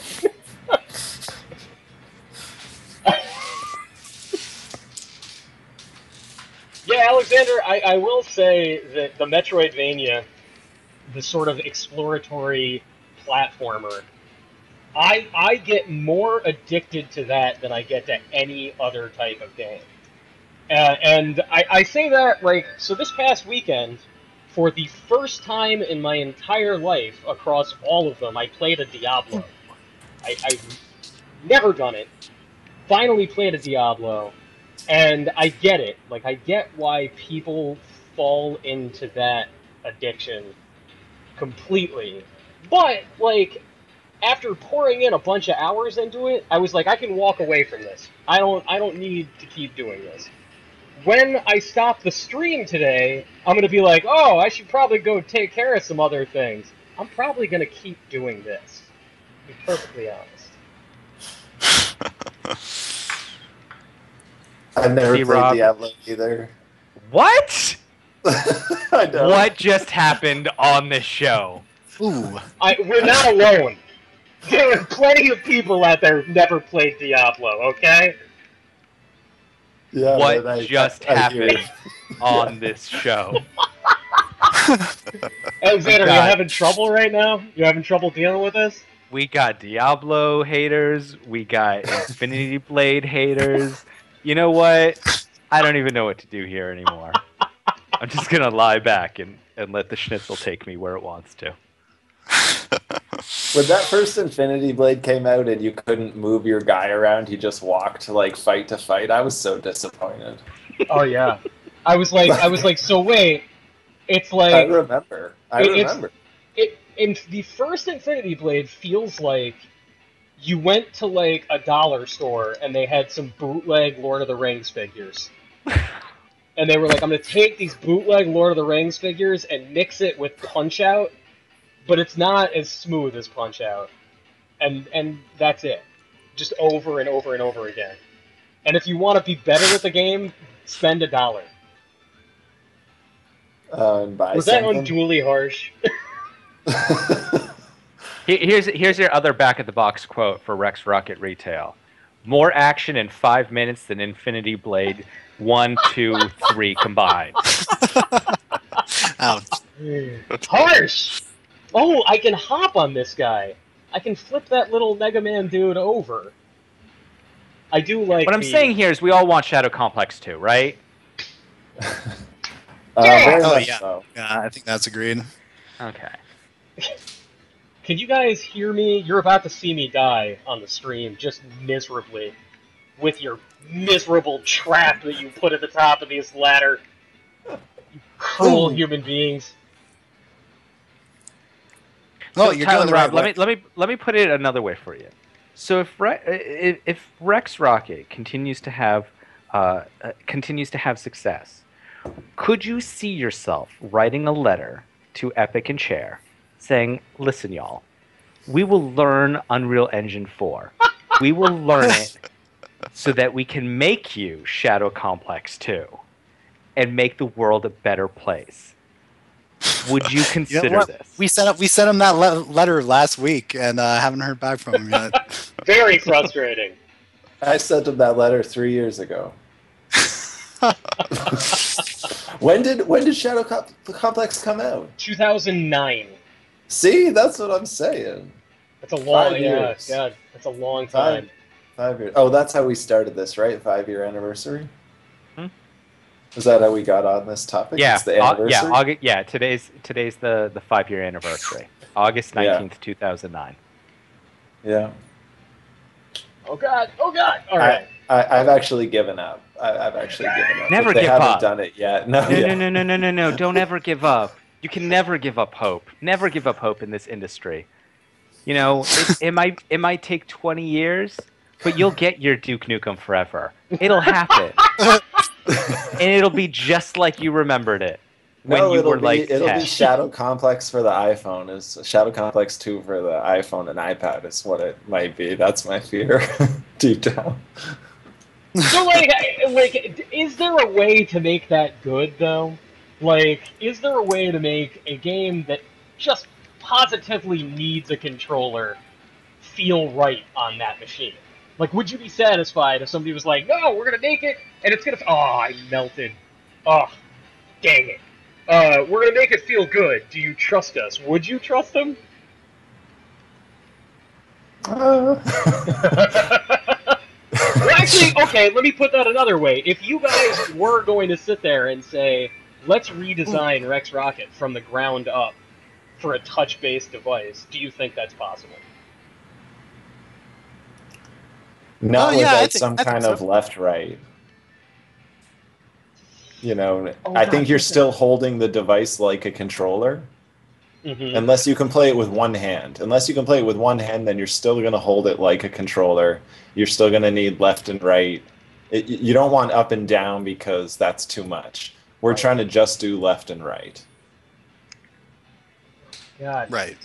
Speaker 2: Yeah, Alexander, I will say that the Metroidvania, the sort of exploratory platformer, I get more addicted to that than I get to any other type of game. And I say that, like, so this past weekend, for the first time in my entire life across all of them, I played a Diablo. I've never done it. Finally played a Diablo, and I get it. Like, I get why people fall into that addiction completely. But, like, after pouring in a bunch of hours into it, I was like, I can walk away from this. I don't need to keep doing this. When I stop the stream today, I'm going to be like, oh, I should probably go take care of some other things. I'm probably going to keep doing this, to be perfectly honest.
Speaker 3: I've never
Speaker 1: Hey,
Speaker 3: played
Speaker 1: Rob.
Speaker 3: Diablo either.
Speaker 1: What?
Speaker 3: I know.
Speaker 1: What just happened on this show?
Speaker 4: Ooh.
Speaker 2: We're not alone. There are plenty of people out there who've never played Diablo, okay?
Speaker 3: Yeah,
Speaker 1: What
Speaker 3: man,
Speaker 1: just
Speaker 3: I hear
Speaker 1: happened
Speaker 3: you.
Speaker 1: on this show?
Speaker 2: Alexander,
Speaker 1: God.
Speaker 2: you're having trouble right now? You're having trouble dealing with this?
Speaker 1: We got Diablo haters. We got Infinity Blade haters. You know what? I don't even know what to do here anymore. I'm just gonna lie back and let the schnitzel take me where it wants to.
Speaker 3: When that first Infinity Blade came out and you couldn't move your guy around, he just walked like fight to fight. I was so disappointed.
Speaker 2: Oh yeah. I was like, so wait, it's
Speaker 3: I
Speaker 2: like
Speaker 3: remember.
Speaker 2: in the first Infinity Blade feels like you went to like a dollar store and they had some bootleg Lord of the Rings figures. And they were like, I'm gonna take these bootleg Lord of the Rings figures and mix it with Punch Out, but it's not as smooth as Punch Out. And that's it. Just over and over and over again. And if you want to be better at the game, spend $1.
Speaker 3: And buy
Speaker 2: Was that
Speaker 3: something.
Speaker 2: unduly harsh?
Speaker 1: Here's your other back of the box quote for Rex Rocket Retail. More action in 5 minutes than Infinity Blade 1, 2, 3 combined.
Speaker 4: Ouch.
Speaker 2: Harsh! Oh, I can hop on this guy. I can flip that little Mega Man dude over. I do like
Speaker 1: What I'm saying here is we all want Shadow Complex 2, right?
Speaker 3: Very
Speaker 4: Oh
Speaker 3: much
Speaker 4: yeah.
Speaker 3: so.
Speaker 4: Yeah, I think that's agreed.
Speaker 1: Okay.
Speaker 2: Can you guys hear me? You're about to see me die on the stream, just miserably. With your miserable trap that you put at the top of this ladder. You cruel human beings.
Speaker 4: Oh,
Speaker 1: So,
Speaker 4: you're
Speaker 1: Tyler,
Speaker 4: going the
Speaker 1: Rob,
Speaker 4: right way.
Speaker 1: let me put it another way for you. So if Rex Rocket continues to have success, could you see yourself writing a letter to Epic and Chair saying, "Listen, y'all, we will learn Unreal Engine 4. We will learn it so that we can make you Shadow Complex 2 and make the world a better place." Would you consider
Speaker 4: You know what?
Speaker 1: this?
Speaker 4: We sent him that letter last week and haven't heard back from him yet.
Speaker 2: Very frustrating.
Speaker 3: I sent him that letter 3 years ago. When did Shadow Complex come out?
Speaker 2: 2009.
Speaker 3: See, that's what I'm saying.
Speaker 2: That's a long,
Speaker 3: 5
Speaker 2: yeah,
Speaker 3: years.
Speaker 2: God, that's a long time.
Speaker 3: 5 years. Oh, that's how we started this, right? 5-year anniversary.
Speaker 1: Hmm?
Speaker 3: Is that how we got on this topic?
Speaker 1: Yeah,
Speaker 3: It's the anniversary.
Speaker 1: Today's the 5-year anniversary, August 19th, 2009.
Speaker 3: Yeah.
Speaker 2: Oh God! Oh God! All right.
Speaker 3: I've actually given up. I've actually given up.
Speaker 1: Never
Speaker 3: But they
Speaker 1: give
Speaker 3: haven't
Speaker 1: up.
Speaker 3: done it yet. No.
Speaker 1: No! Don't ever give up. You can never give up hope. Never give up hope in this industry. You know, it might take 20 years, but you'll get your Duke Nukem Forever. It'll happen, and it'll be just like you remembered it when you were like 10.
Speaker 3: It'll be Shadow Complex for the iPhone. Is Shadow Complex 2 for the iPhone and iPad is what it might be. That's my fear, deep down.
Speaker 2: So like, is there a way to make that good though? Like, is there a way to make a game that just positively needs a controller feel right on that machine? Like, would you be satisfied if somebody was like, "No, we're gonna make it, and it's gonna..." Oh, I melted. Oh, dang it. We're gonna make it feel good. Do you trust us? Would you trust them? Well, actually, okay, let me put that another way. If you guys were going to sit there and say, let's redesign Rex Rocket from the ground up for a touch-based device, do you think that's possible?
Speaker 3: Not
Speaker 4: Oh, yeah, I
Speaker 3: without
Speaker 4: think-
Speaker 3: some
Speaker 4: I think
Speaker 3: kind
Speaker 4: so.
Speaker 3: of left-right. You know,
Speaker 2: Oh,
Speaker 3: I
Speaker 2: God,
Speaker 3: think you're
Speaker 2: listen.
Speaker 3: still holding the device like a controller.
Speaker 2: Mm-hmm.
Speaker 3: Unless you can play it with one hand. Unless you can play it with one hand, then you're still going to hold it like a controller. You're still going to need left and right. You don't want up and down because that's too much. We're
Speaker 2: Right.
Speaker 3: trying to just do left and right.
Speaker 2: God.
Speaker 4: Right.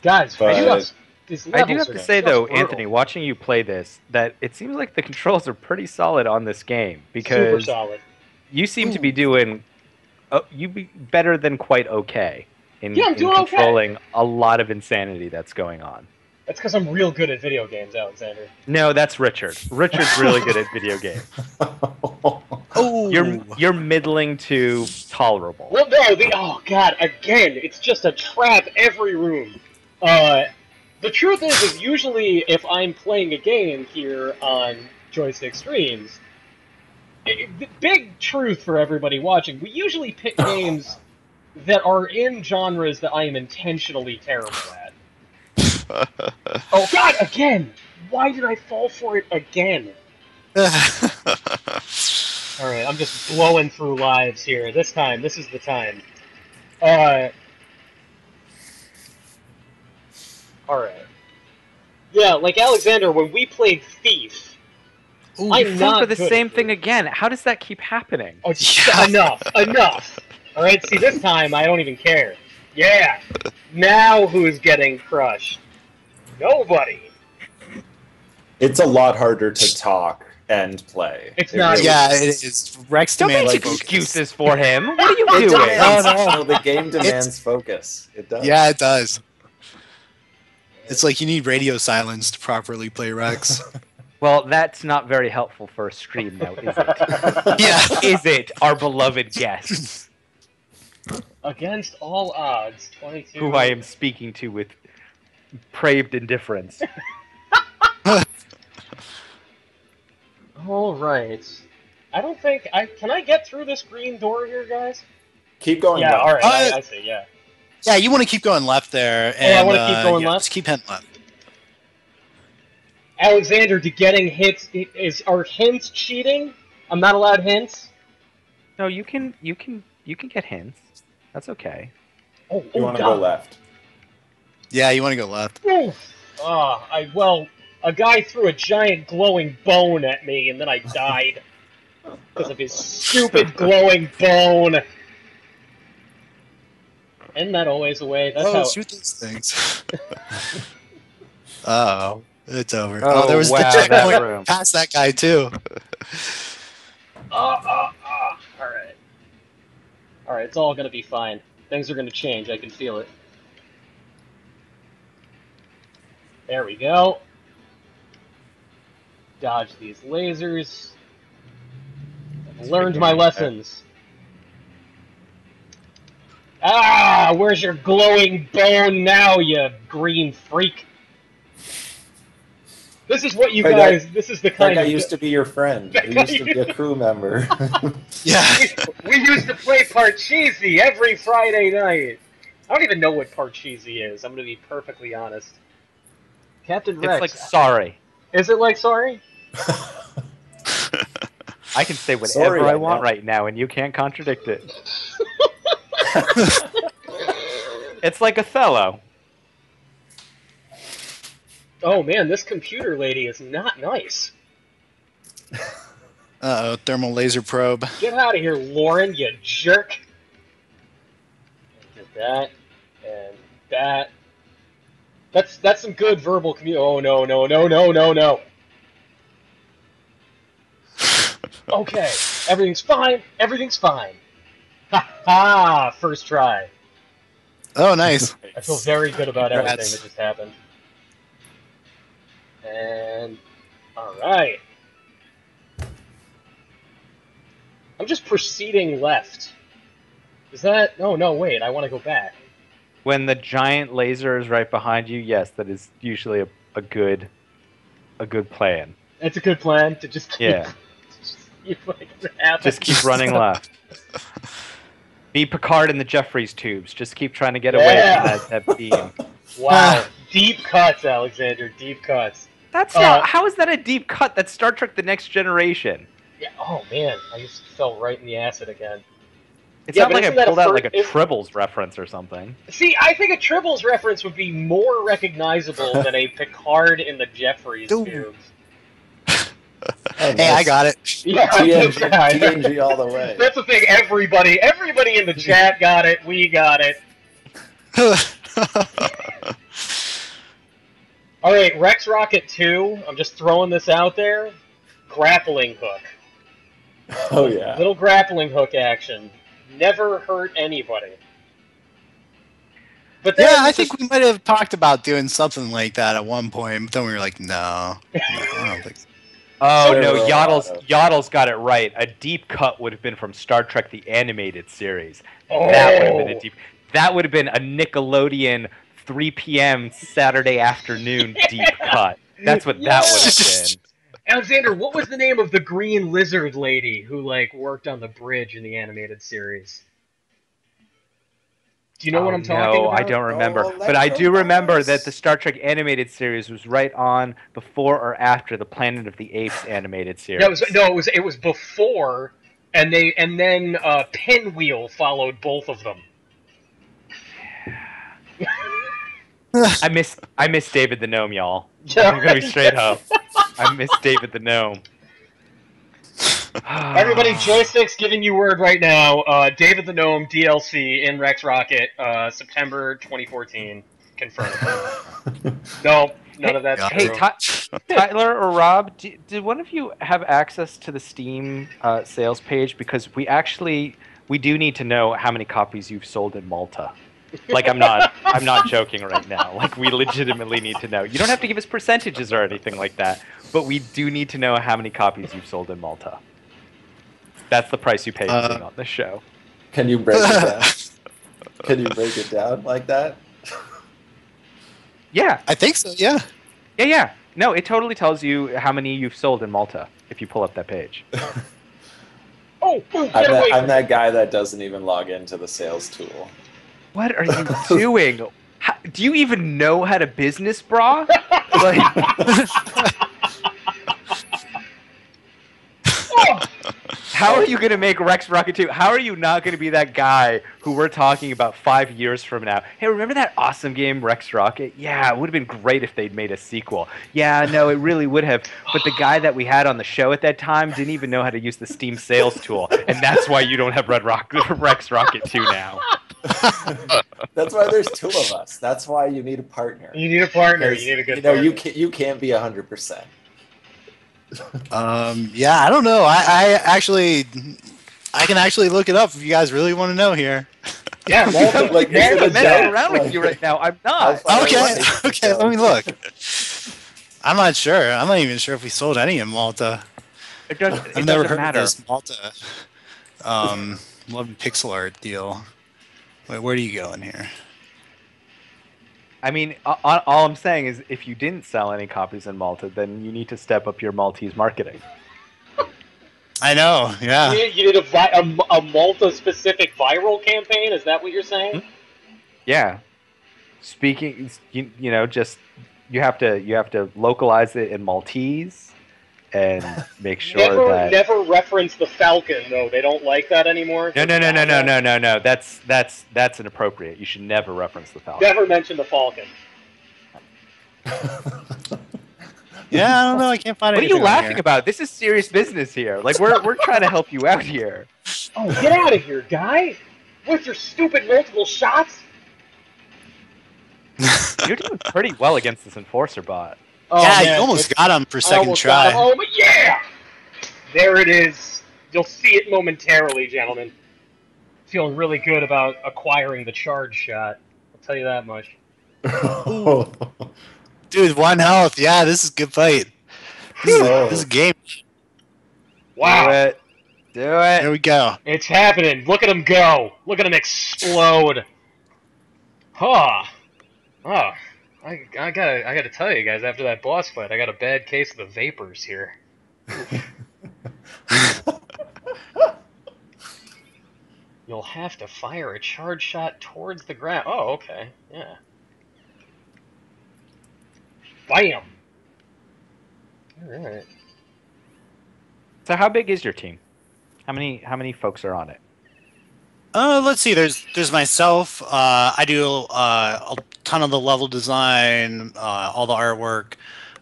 Speaker 2: Guys,
Speaker 3: But-
Speaker 2: these
Speaker 1: I do
Speaker 2: levels
Speaker 1: have
Speaker 2: are
Speaker 1: to say
Speaker 2: just
Speaker 1: though,
Speaker 2: brutal.
Speaker 1: Anthony, watching you play this, that it seems like the controls are pretty solid on this game
Speaker 2: Super
Speaker 1: because
Speaker 2: solid.
Speaker 1: you seem to be doing you be better than quite okay in,
Speaker 2: Yeah, I'm
Speaker 1: in
Speaker 2: doing okay.
Speaker 1: controlling a lot of insanity that's going on.
Speaker 2: That's because I'm real good at video games, Alexander.
Speaker 1: No, that's Richard. Richard's really good at video games.
Speaker 4: Oh,
Speaker 1: You're middling to tolerable.
Speaker 2: Well, no, oh god, again, it's just a trap every room. The truth is usually if I'm playing a game here on Joystiq Streams, the big truth for everybody watching, we usually pick games that are in genres that I am intentionally terrible at. Oh god, again! Why did I fall for it again? Alright, I'm just blowing through lives here. This is the time. Alright. Yeah, like Alexander, when we played Thief,
Speaker 1: Ooh,
Speaker 2: I'm
Speaker 1: you
Speaker 2: not
Speaker 1: fell for the
Speaker 2: good
Speaker 1: same
Speaker 2: at
Speaker 1: thing
Speaker 2: Thief.
Speaker 1: again. How does that keep happening?
Speaker 2: Oh, enough! Alright, see, this time I don't even care. Yeah! Now who's getting crushed? Nobody!
Speaker 3: It's a lot harder to talk and play.
Speaker 2: It's not-
Speaker 3: really
Speaker 4: yeah,
Speaker 3: is.
Speaker 4: it is. Rex
Speaker 1: Don't
Speaker 4: demands
Speaker 1: make
Speaker 4: focus.
Speaker 1: excuses for him. What are you
Speaker 3: It
Speaker 1: doing?
Speaker 3: demands,
Speaker 4: Oh, no.
Speaker 3: no, the game demands focus. It does.
Speaker 4: Yeah, it does. It's like you need radio silence to properly play Rex.
Speaker 1: Well, that's not very helpful for a stream now, is it?
Speaker 4: Yeah.
Speaker 1: Is it, our beloved guests,
Speaker 2: Against all odds, 22...
Speaker 1: who I am speaking to with praved indifference?
Speaker 2: Alright. I don't think... Can I get through this green door here, guys?
Speaker 3: Keep going.
Speaker 2: Yeah,
Speaker 3: left.
Speaker 2: alright, I see, yeah.
Speaker 4: Yeah, you want to keep going left there.
Speaker 2: Oh, I
Speaker 4: And,
Speaker 2: wanna keep going
Speaker 4: yeah,
Speaker 2: left?
Speaker 4: Just keep heading left.
Speaker 2: Alexander, getting hits... Are hints cheating? I'm not allowed hints?
Speaker 1: No, you can get hints. That's okay.
Speaker 2: Oh,
Speaker 3: You want to go left.
Speaker 4: Yeah, you want to go left.
Speaker 2: Well, a guy threw a giant glowing bone at me, and then I died. Because of his stupid glowing bone. Isn't that always a way? That's how...
Speaker 4: Shoot these things. Uh-oh. It's over.
Speaker 1: Oh,
Speaker 4: There was
Speaker 1: wow,
Speaker 4: the
Speaker 1: that
Speaker 4: checkpoint
Speaker 1: room.
Speaker 4: past that guy, too.
Speaker 2: Alright. Alright, it's all gonna be fine. Things are gonna change, I can feel it. There we go. Dodge these lasers. I've learned my lessons. Ah, where's your glowing bone now, you green freak? This is what you
Speaker 3: Hey,
Speaker 2: guys, this is the
Speaker 3: That
Speaker 2: kind
Speaker 3: guy
Speaker 2: of...
Speaker 3: used to be your friend. He used to be a crew member.
Speaker 4: Yeah.
Speaker 2: We used to play Parcheesi every Friday night. I don't even know what Parcheesi is. I'm gonna be perfectly honest. Captain Rex.
Speaker 1: It's like sorry.
Speaker 2: Is it like sorry?
Speaker 1: I can say whatever
Speaker 3: Sorry,
Speaker 1: I
Speaker 3: I
Speaker 1: want
Speaker 3: know.
Speaker 1: right now, and you can't contradict it. It's like Othello.
Speaker 2: Oh man, this computer lady is not nice.
Speaker 4: Uh-oh, thermal laser probe.
Speaker 2: Get out of here, Lauren, you jerk. Did that and that. That's some good verbal commu. Oh no. Okay, everything's fine. Everything's fine. Ha ha! First try.
Speaker 4: Oh, nice.
Speaker 2: I feel very good about
Speaker 4: Congrats.
Speaker 2: everything that just happened. And alright. I'm just proceeding left. Is that... Oh, no, wait, I want to go back.
Speaker 1: When the giant laser is right behind you, yes, that is usually a good plan.
Speaker 2: That's a good plan, to just keep...
Speaker 1: Yeah.
Speaker 2: Just
Speaker 1: Keep running left. Be Picard in the Jeffries tubes. Just keep trying to get
Speaker 2: Yeah.
Speaker 1: away from that beam.
Speaker 2: Wow. Deep cuts, Alexander, deep cuts.
Speaker 1: That's not... How is that a deep cut? That's Star Trek The Next Generation.
Speaker 2: Yeah, oh man, I just fell right in the acid again.
Speaker 1: It's
Speaker 2: Yeah,
Speaker 1: not
Speaker 2: but
Speaker 1: like I
Speaker 2: isn't that
Speaker 1: pulled
Speaker 2: a
Speaker 1: out
Speaker 2: fir-
Speaker 1: like a
Speaker 2: is-
Speaker 1: Tribbles reference or something.
Speaker 2: See, I think a Tribbles reference would be more recognizable than a Picard in the Jeffries
Speaker 4: Ooh.
Speaker 2: tubes.
Speaker 4: Hey, I got it.
Speaker 2: Yeah,
Speaker 3: TNG all the way.
Speaker 2: That's the thing. Everybody in the chat got it. We got it. All right, Rex Rocket 2. I'm just throwing this out there. Grappling hook.
Speaker 3: Oh yeah.
Speaker 2: Little grappling hook action. Never hurt anybody. But then
Speaker 4: Yeah, I think we might have talked about doing something like that at one point, but then we were like, no, I don't think so.
Speaker 1: Oh
Speaker 3: There
Speaker 1: no,
Speaker 3: were a
Speaker 1: Yoddle's
Speaker 3: lot of-
Speaker 1: Yoddle's got it right. A deep cut would have been from Star Trek the Animated Series.
Speaker 2: Oh.
Speaker 1: That would have been a deep. That would have been a Nickelodeon 3 p.m. Saturday afternoon deep cut. That's what that would have been.
Speaker 2: Alexander, what was the name of the green lizard lady who like worked on the bridge in the animated series? Do you know what I'm talking
Speaker 1: No,
Speaker 2: about?
Speaker 1: I don't remember.
Speaker 3: Oh,
Speaker 1: But I do remember
Speaker 3: Electro
Speaker 1: that the Star Trek animated series was right on before or after the Planet of the Apes animated series.
Speaker 2: It was before, and then Pinwheel followed both of them.
Speaker 1: I miss David the Gnome, y'all.
Speaker 2: Yeah.
Speaker 1: I'm gonna be straight up. I miss David the Gnome.
Speaker 2: Everybody, Joystiq's giving you word right now. David the Gnome DLC in Rex Rocket, September 2014. Confirmed. No, none of that's
Speaker 1: Hey,
Speaker 2: true.
Speaker 1: Tyler or Rob, did one of you have access to the Steam sales page? Because we do need to know how many copies you've sold in Malta. Like I'm not joking right now. Like we legitimately need to know. You don't have to give us percentages or anything like that, but we do need to know how many copies you've sold in Malta. That's the price you pay for being on this show.
Speaker 3: Can you break it down? Can you break it down like that?
Speaker 1: Yeah.
Speaker 4: I think so, yeah.
Speaker 1: Yeah. No, it totally tells you how many you've sold in Malta if you pull up that page.
Speaker 3: I'm that guy that doesn't even log into the sales tool.
Speaker 1: What are you doing? Do you even know how to business, brah? How are you going to make Rex Rocket 2? How are you not going to be that guy who we're talking about 5 years from now? Hey, remember that awesome game, Rex Rocket? Yeah, it would have been great if they'd made a sequel. Yeah, no, it really would have. But the guy that we had on the show at that time didn't even know how to use the Steam sales tool. And that's why you don't have Rex Rocket 2 now.
Speaker 3: That's why there's two of us. That's why you need a partner.
Speaker 2: You need a partner. You need a good partner.
Speaker 3: You can't be 100%.
Speaker 4: Yeah, I don't know. I can actually look it up if you guys really want to know here.
Speaker 2: Yeah, Malta.
Speaker 3: Like,
Speaker 1: Man,
Speaker 3: you're
Speaker 1: I'm
Speaker 3: the
Speaker 1: messing
Speaker 3: dad.
Speaker 1: around with you right now. I'm not.
Speaker 4: Okay, let me look. I'm not sure. I'm not even sure if we sold any in Malta.
Speaker 1: It
Speaker 4: I've never heard
Speaker 1: matter.
Speaker 4: of this Malta 11 pixel art deal. Wait, where do you go in here?
Speaker 1: I mean, all I'm saying is if you didn't sell any copies in Malta, then you need to step up your Maltese marketing.
Speaker 4: I know, yeah.
Speaker 2: You did a Malta-specific viral campaign? Is that what you're saying?
Speaker 1: Yeah. Speaking, you know, just you have to localize it in Maltese and make sure
Speaker 2: Never reference the Falcon though. They don't like that anymore.
Speaker 1: No. That's inappropriate. You should never reference the Falcon.
Speaker 2: Never mention the Falcon.
Speaker 4: Yeah, I don't know. I can't find
Speaker 1: What are
Speaker 4: anything
Speaker 1: you
Speaker 4: on
Speaker 1: laughing
Speaker 4: here.
Speaker 1: about? This is serious business here. Like we're trying to help you out here.
Speaker 2: Oh, get out of here, guy! With your stupid multiple shots.
Speaker 1: You're doing pretty well against this enforcer bot.
Speaker 2: Oh,
Speaker 4: Yeah,
Speaker 2: man,
Speaker 4: you almost got him for
Speaker 2: I
Speaker 4: second
Speaker 2: almost
Speaker 4: try.
Speaker 2: got him. Oh, but yeah! There it is. You'll see it momentarily, gentlemen. Feeling really good about acquiring the charge shot. I'll tell you that much.
Speaker 4: Dude, 1 health. Yeah, this is a good fight. This is a game.
Speaker 2: Wow.
Speaker 1: Do it.
Speaker 4: Here we go.
Speaker 2: It's happening. Look at him go. Look at him explode. Huh. Oh. I gotta tell you guys, after that boss fight, I got a bad case of the vapors here. You'll have to fire a charge shot towards the ground. Oh, okay. Yeah. Bam! Alright.
Speaker 1: So how big is your team? How many folks are on it?
Speaker 4: Let's see. There's myself. I do a ton of the level design, all the artwork.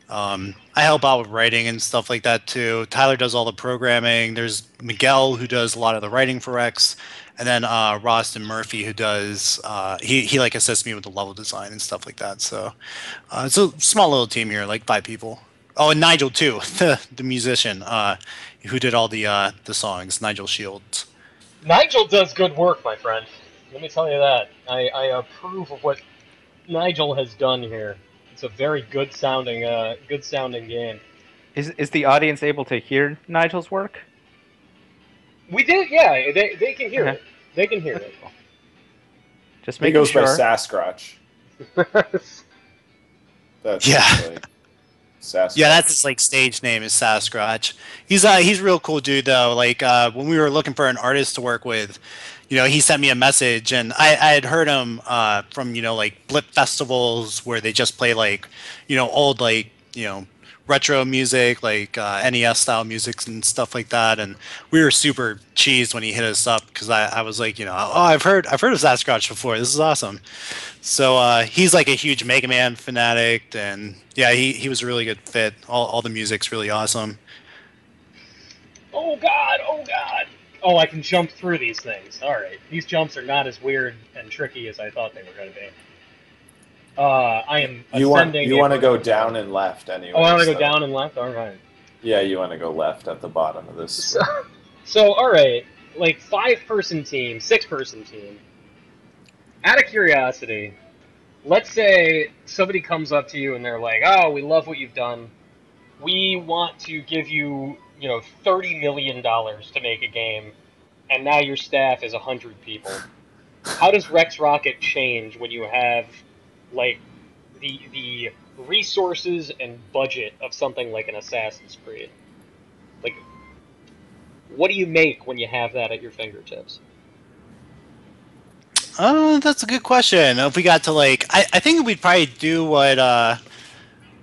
Speaker 4: I help out with writing and stuff like that too. Tyler does all the programming. There's Miguel who does a lot of the writing for X, and then Ross and Murphy who does he like assists me with the level design and stuff like that. So it's a small little team here, like 5 people. Oh, and Nigel too, the musician who did all the songs. Nigel Shields.
Speaker 2: Nigel does good work, my friend. Let me tell you that. I approve of what Nigel has done here. It's a very good sounding game.
Speaker 1: Is the audience able to hear Nigel's work?
Speaker 2: We did, yeah. They can hear it. They can hear it.
Speaker 1: Just
Speaker 3: He
Speaker 1: making
Speaker 3: goes
Speaker 1: sure.
Speaker 3: by Sasquatch. That's
Speaker 4: Yeah.
Speaker 3: like Sasquatch.
Speaker 4: Yeah, that's his like stage name is Sasquatch. He's a real cool dude though. Like when we were looking for an artist to work with, you know, he sent me a message, and I had heard him from, you know, like Blip festivals where they just play like, you know, old like, you know, retro music, like NES style music and stuff like that. And we were super cheesed when he hit us up because I was like, you know, oh, I've heard of Sasquatch before. This is awesome. So he's like a huge Mega Man fanatic, and yeah, he was a really good fit. All the music's really awesome.
Speaker 2: Oh god! Oh god! Oh, I can jump through these things. Alright. These jumps are not as weird and tricky as I thought they were going to be. I am ascending...
Speaker 3: You want to go down and left anyway.
Speaker 2: Oh, I want to go down and left? Alright.
Speaker 3: Yeah, you want to go left at the bottom of this.
Speaker 2: So alright. Like, 5-person team, 6-person team. Out of curiosity, let's say somebody comes up to you and they're like, oh, we love what you've done. We want to give you, you know, $30 million to make a game, and now your staff is 100 people. How does Rex Rocket change when you have, like, the resources and budget of something like an Assassin's Creed? Like, what do you make when you have that at your fingertips?
Speaker 4: That's a good question. If we got to like, I think we'd probably do what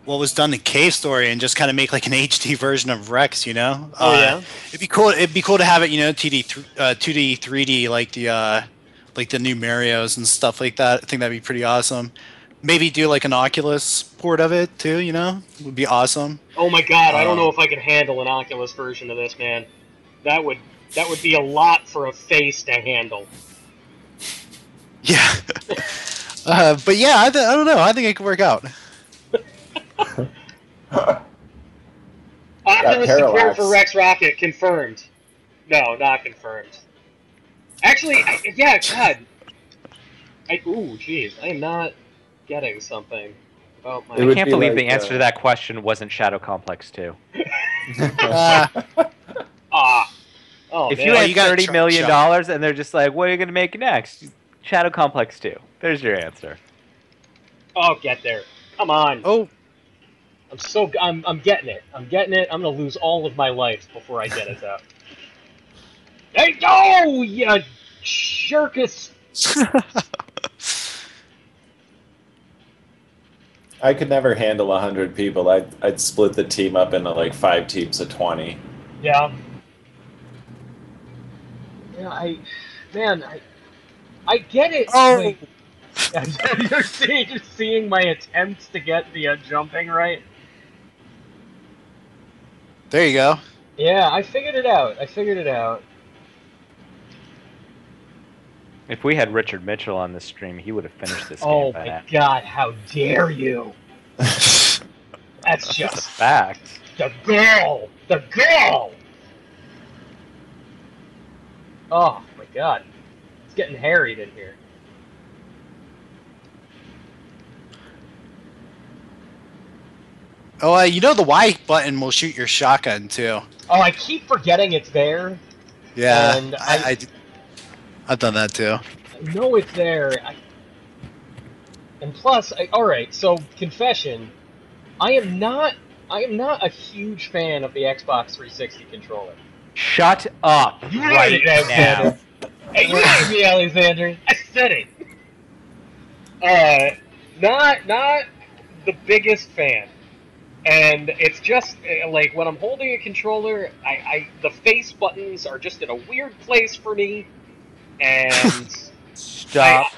Speaker 4: was done in Cave Story and just kind of make like an HD version of Rex, you know?
Speaker 2: Oh yeah.
Speaker 4: It'd be cool. It'd be cool to have it, you know, 2D, 3D, like the new Marios and stuff like that. I think that'd be pretty awesome. Maybe do like an Oculus port of it too, you know? Would be awesome.
Speaker 2: Oh my god, I don't know if I could handle an Oculus version of this, man. That would be a lot for a face to handle.
Speaker 4: Yeah. But yeah, I don't know. I think it could work out.
Speaker 2: Oculus support for Rex Rocket confirmed. No, not confirmed. Actually, yeah, God. Ooh, jeez, I am not getting something about my...
Speaker 1: I can't believe the answer to that question wasn't Shadow Complex 2.
Speaker 2: Oh,
Speaker 1: if
Speaker 2: man.
Speaker 1: you had $30 million and they're just like, what are you going to make next? Shadow Complex 2. There's your answer.
Speaker 2: Oh, get there. Come on.
Speaker 4: Oh.
Speaker 2: I'm getting it. I'm getting it. I'm going to lose all of my life before I get it out. Hey, no, you jerkus.
Speaker 3: I could never handle 100 people. I'd split the team up into like 5 teams of 20.
Speaker 2: Yeah. Yeah, I get it.
Speaker 4: Oh.
Speaker 2: Like, you're seeing my attempts to get the jumping right.
Speaker 4: There you go.
Speaker 2: Yeah, I figured it out.
Speaker 1: If we had Richard Mitchell on this stream, he would have finished this game
Speaker 2: Oh
Speaker 1: by
Speaker 2: my
Speaker 1: now.
Speaker 2: god, how dare you! That's just
Speaker 1: a fact.
Speaker 2: The girl! The girl! Oh my god. It's getting harried in here.
Speaker 4: Oh, you know the Y button will shoot your shotgun too.
Speaker 2: Oh, I keep forgetting it's there.
Speaker 4: Yeah,
Speaker 2: and
Speaker 4: I've done that too.
Speaker 2: I know it's there. And plus, alright, so confession, I am not a huge fan of the Xbox 360 controller.
Speaker 1: Shut up right now.
Speaker 2: Hey, you heard me, Alexander. I said it. Not the biggest fan. And it's just, like, when I'm holding a controller, the face buttons are just in a weird place for me, and...
Speaker 1: Stop.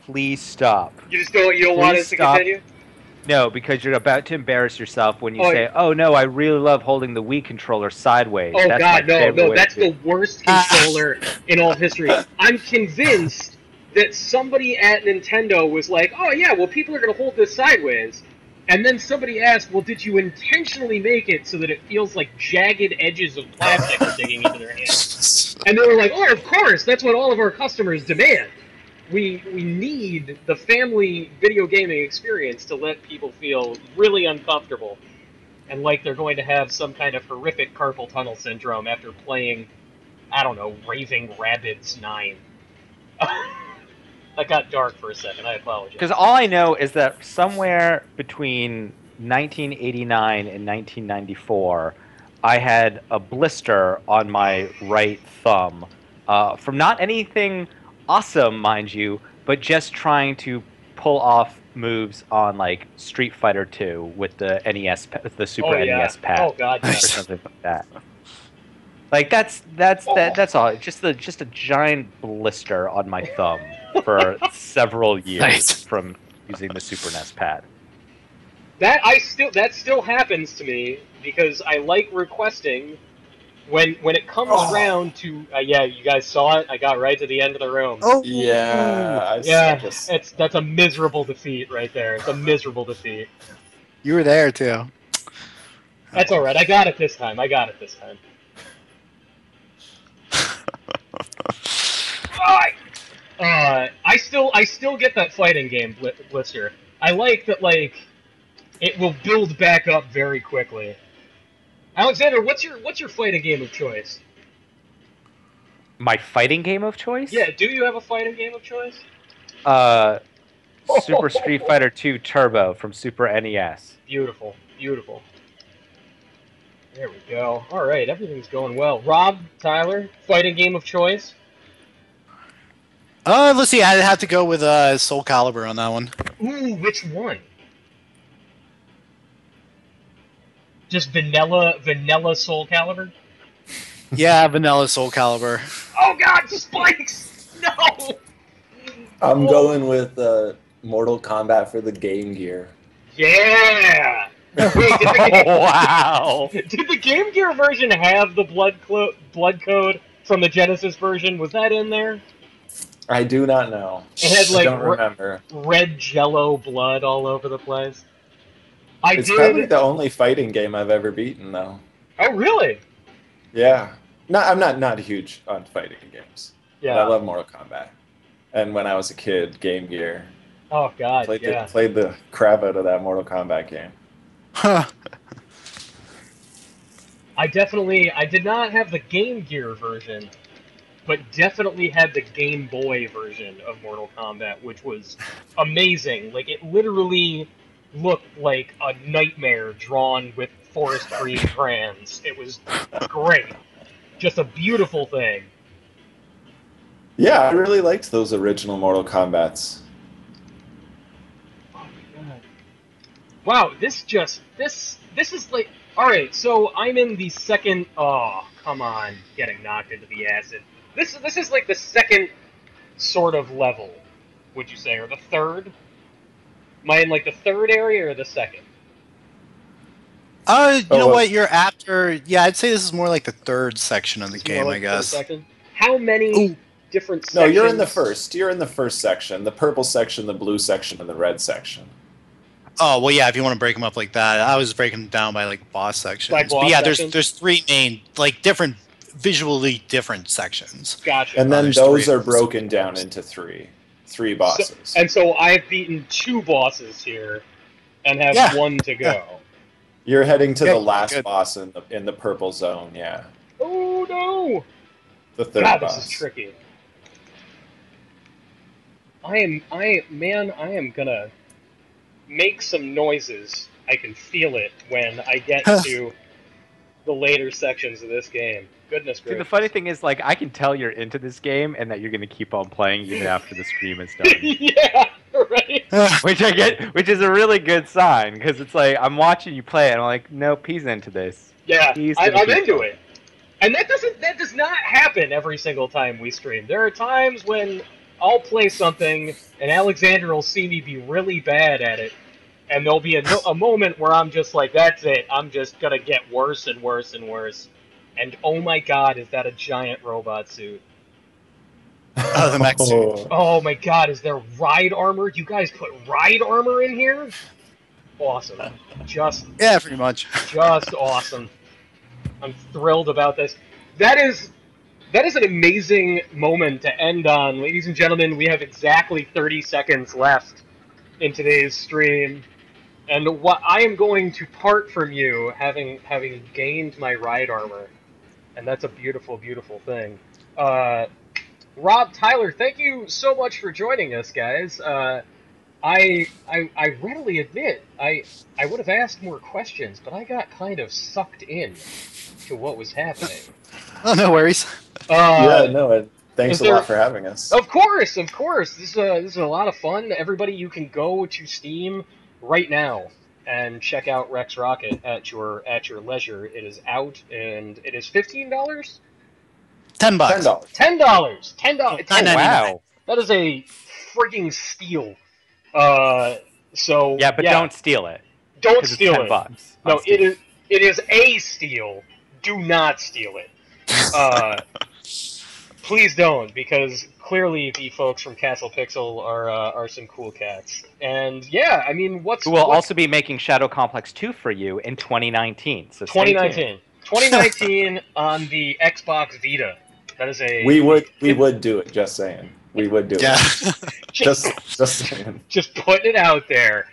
Speaker 1: Please stop.
Speaker 2: You don't want us to continue?
Speaker 1: No, because you're about to embarrass yourself when you say, oh no, I really love holding the Wii controller sideways.
Speaker 2: Oh
Speaker 1: that's
Speaker 2: god, no, that's the worst controller in all history. I'm convinced that somebody at Nintendo was like, oh yeah, well people are going to hold this sideways. And then somebody asked, well, did you intentionally make it so that it feels like jagged edges of plastic are digging into their hands? And they were like, oh, of course, that's what all of our customers demand. we need the family video gaming experience to let people feel really uncomfortable and like they're going to have some kind of horrific carpal tunnel syndrome after playing, I don't know, Raving Rabbids 9. That got dark for a second. I apologize.
Speaker 1: Because all I know is that somewhere between 1989 and 1994, I had a blister on my right thumb from not anything awesome, mind you, but just trying to pull off moves on like Street Fighter 2 with the the Super NES pad,
Speaker 2: Oh god,
Speaker 1: or something like that. Like that's all. Just a giant blister on my thumb for several years
Speaker 5: Nice.
Speaker 1: from using the Super NES pad.
Speaker 2: That still happens to me because I like requesting when it comes around to yeah, you guys saw it. I got right to the end of the room.
Speaker 4: Oh,
Speaker 3: Yeah,
Speaker 2: That's a miserable defeat right there. It's a miserable defeat.
Speaker 4: you were there too.
Speaker 2: That's all right. I got it this time. I still get that fighting game blister. I like that, like, it will build back up very quickly. Alexander, what's your fighting game of choice?
Speaker 1: My fighting game of choice?
Speaker 2: Yeah, do you have a fighting game of choice?
Speaker 1: Super Street Fighter 2 Turbo from Super NES.
Speaker 2: Beautiful, beautiful. There we go. All right, everything's going well. Rob, Tyler, fighting game of choice?
Speaker 4: Let's see. I'd have to go with Soul Calibur on that one.
Speaker 2: Ooh, which one? Just vanilla Soul Calibur?
Speaker 4: Yeah, Vanilla Soul Calibur.
Speaker 2: Oh god, spikes! No!
Speaker 3: I'm going with Mortal Kombat for the Game Gear.
Speaker 2: Yeah! Wait,
Speaker 1: Wow!
Speaker 2: did the Game Gear version have the blood code from the Genesis version? Was that in there?
Speaker 3: I do not know.
Speaker 2: It had like
Speaker 3: I don't remember.
Speaker 2: red Jello blood all over the place.
Speaker 3: It's probably the only fighting game I've ever beaten, though.
Speaker 2: Oh, really?
Speaker 3: Yeah. No, I'm not huge on fighting games.
Speaker 2: Yeah.
Speaker 3: But I love Mortal Kombat. And when I was a kid, Game Gear.
Speaker 2: Oh God,
Speaker 3: Played
Speaker 2: yeah.
Speaker 3: the crap out of that Mortal Kombat game.
Speaker 4: Huh.
Speaker 2: I did not have the Game Gear version, but definitely had the Game Boy version of Mortal Kombat, which was amazing. Like, it literally looked like a nightmare drawn with forest green crayons. It was great. Just a beautiful thing.
Speaker 3: Yeah, I really liked those original Mortal Kombats.
Speaker 2: Oh my God. Wow, this is like, alright, so I'm in the second, oh, come on, getting knocked into the acid. This is like the second sort of level, would you say, or the third? Am I in like the third area or the second?
Speaker 4: You know what? You're after. Yeah, I'd say this is more like the third section of the game,
Speaker 2: Like
Speaker 4: I guess.
Speaker 2: section? How many different sections?
Speaker 3: No, you're in the first. You're in the first section. The purple section, the blue section, and the red section.
Speaker 4: Oh well, yeah. If you want to break them up like that, I was breaking them down by like boss sections.
Speaker 2: By boss
Speaker 4: but yeah,
Speaker 2: sections?
Speaker 4: there's three main, like different, visually different sections.
Speaker 2: Gotcha.
Speaker 3: And then
Speaker 4: there's
Speaker 3: those
Speaker 4: three
Speaker 3: are
Speaker 4: of them.
Speaker 3: broken down into three bosses.
Speaker 2: So I've beaten 2 bosses here, and have 1 to go.
Speaker 3: You're heading to
Speaker 4: Yeah,
Speaker 3: the last
Speaker 4: good.
Speaker 3: boss in the purple zone. Yeah,
Speaker 2: Oh no!
Speaker 3: the third
Speaker 2: God,
Speaker 3: boss.
Speaker 2: this is tricky. I am gonna make some noises. I can feel it when I get to the later sections of this game. Goodness
Speaker 1: See,
Speaker 2: gracious.
Speaker 1: the funny thing is, like, I can tell you're into this game and that you're going to keep on playing even after the stream is done.
Speaker 2: Yeah, right?
Speaker 1: Which is a really good sign, because it's like, I'm watching you play, and I'm like, nope, he's into this.
Speaker 2: Yeah,
Speaker 1: He's
Speaker 2: I'm
Speaker 1: gonna keep
Speaker 2: into
Speaker 1: going.
Speaker 2: it. And that does not happen every single time we stream. There are times when I'll play something, and Alexander will see me be really bad at it, and there'll be a moment where I'm just like, that's it, I'm just gonna get worse and worse and worse. And oh my god, is that a giant robot suit?
Speaker 4: Oh, the mech suit.
Speaker 2: Oh my god, is there ride armor? You guys put ride armor in here? Awesome. Just
Speaker 4: Yeah, pretty much.
Speaker 2: awesome. I'm thrilled about this. That is That is an amazing moment to end on. Ladies and gentlemen, we have exactly 30 seconds left in today's stream. And what I am going to part from you, having gained my ride armor. And that's a beautiful, beautiful thing. Rob, Tyler, thank you so much for joining us, guys. I readily admit, I would have asked more questions, but I got kind of sucked in to what was happening.
Speaker 4: Oh, no worries.
Speaker 3: Yeah, no, thanks a lot for having us.
Speaker 2: Of course, of course. This is a lot of fun. Everybody, you can go to Steam right now and check out Rex Rocket at your leisure. It is out, and it is $15.
Speaker 4: $10.
Speaker 3: $10.
Speaker 2: $10.
Speaker 1: Wow.
Speaker 2: That is a frigging steal. So
Speaker 1: Yeah, but don't steal it.
Speaker 2: Don't
Speaker 1: 'cause
Speaker 2: steal
Speaker 1: it's
Speaker 2: it.
Speaker 1: $10
Speaker 2: No,
Speaker 1: on Steam.
Speaker 2: it is a steal. Do not steal it. Please don't, because clearly the folks from Castle Pixel are some cool cats. And yeah, I mean,
Speaker 1: Who will also be making Shadow Complex 2 for you in 2019. So
Speaker 2: 2019. 2019 on the Xbox Vita. That is a
Speaker 3: We would do it. Just saying, we would do it. just saying.
Speaker 2: Just putting it out there.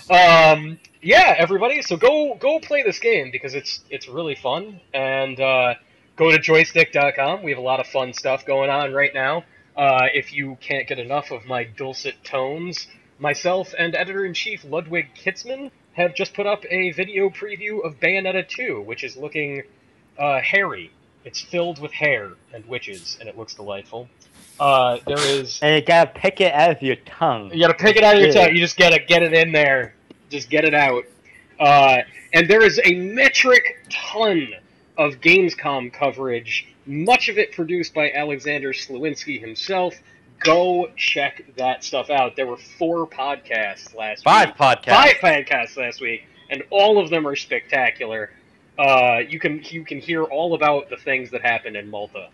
Speaker 2: Yeah, everybody. So go play this game because it's really fun. And go to joystiq.com. We have a lot of fun stuff going on right now. If you can't get enough of my dulcet tones, myself and editor-in-chief Ludwig Kitzman have just put up a video preview of Bayonetta 2, which is looking hairy. It's filled with hair and witches, and it looks delightful. There is...
Speaker 1: And you gotta pick it out of your tongue.
Speaker 2: You gotta pick it out of your tongue. You just gotta get it in there. Just get it out. And there is a metric ton of Gamescom coverage, much of it produced by Alexander Slewinski himself. Go check that stuff out. There were 4 podcasts last week.
Speaker 1: 5 podcasts.
Speaker 2: 5 podcasts last week, and all of them are spectacular. You can hear all about the things that happened in Malta.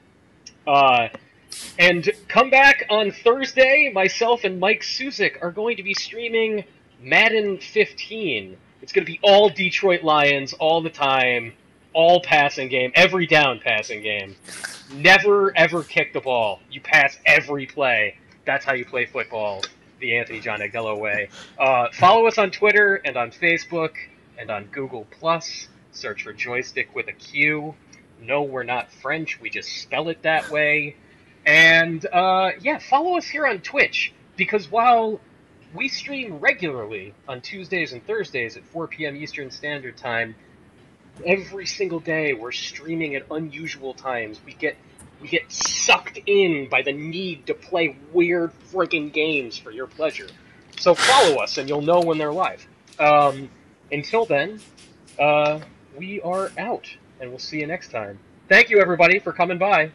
Speaker 2: And come back on Thursday. Myself and Mike Suzik are going to be streaming Madden 15. It's going to be all Detroit Lions all the time, all passing game, every down passing game. Never, ever kick the ball. You pass every play. That's how you play football, the Anthony John Aguillo way. Follow us on Twitter and on Facebook and on Google+. Search for Joystiq with a Q. No, we're not French. We just spell it that way. And, yeah, follow us here on Twitch, because while we stream regularly on Tuesdays and Thursdays at 4 p.m. Eastern Standard Time, every single day we're streaming at unusual times. We get sucked in by the need to play weird friggin' games for your pleasure. So follow us and you'll know when they're live. Until then, we are out, and we'll see you next time. Thank you, everybody, for coming by.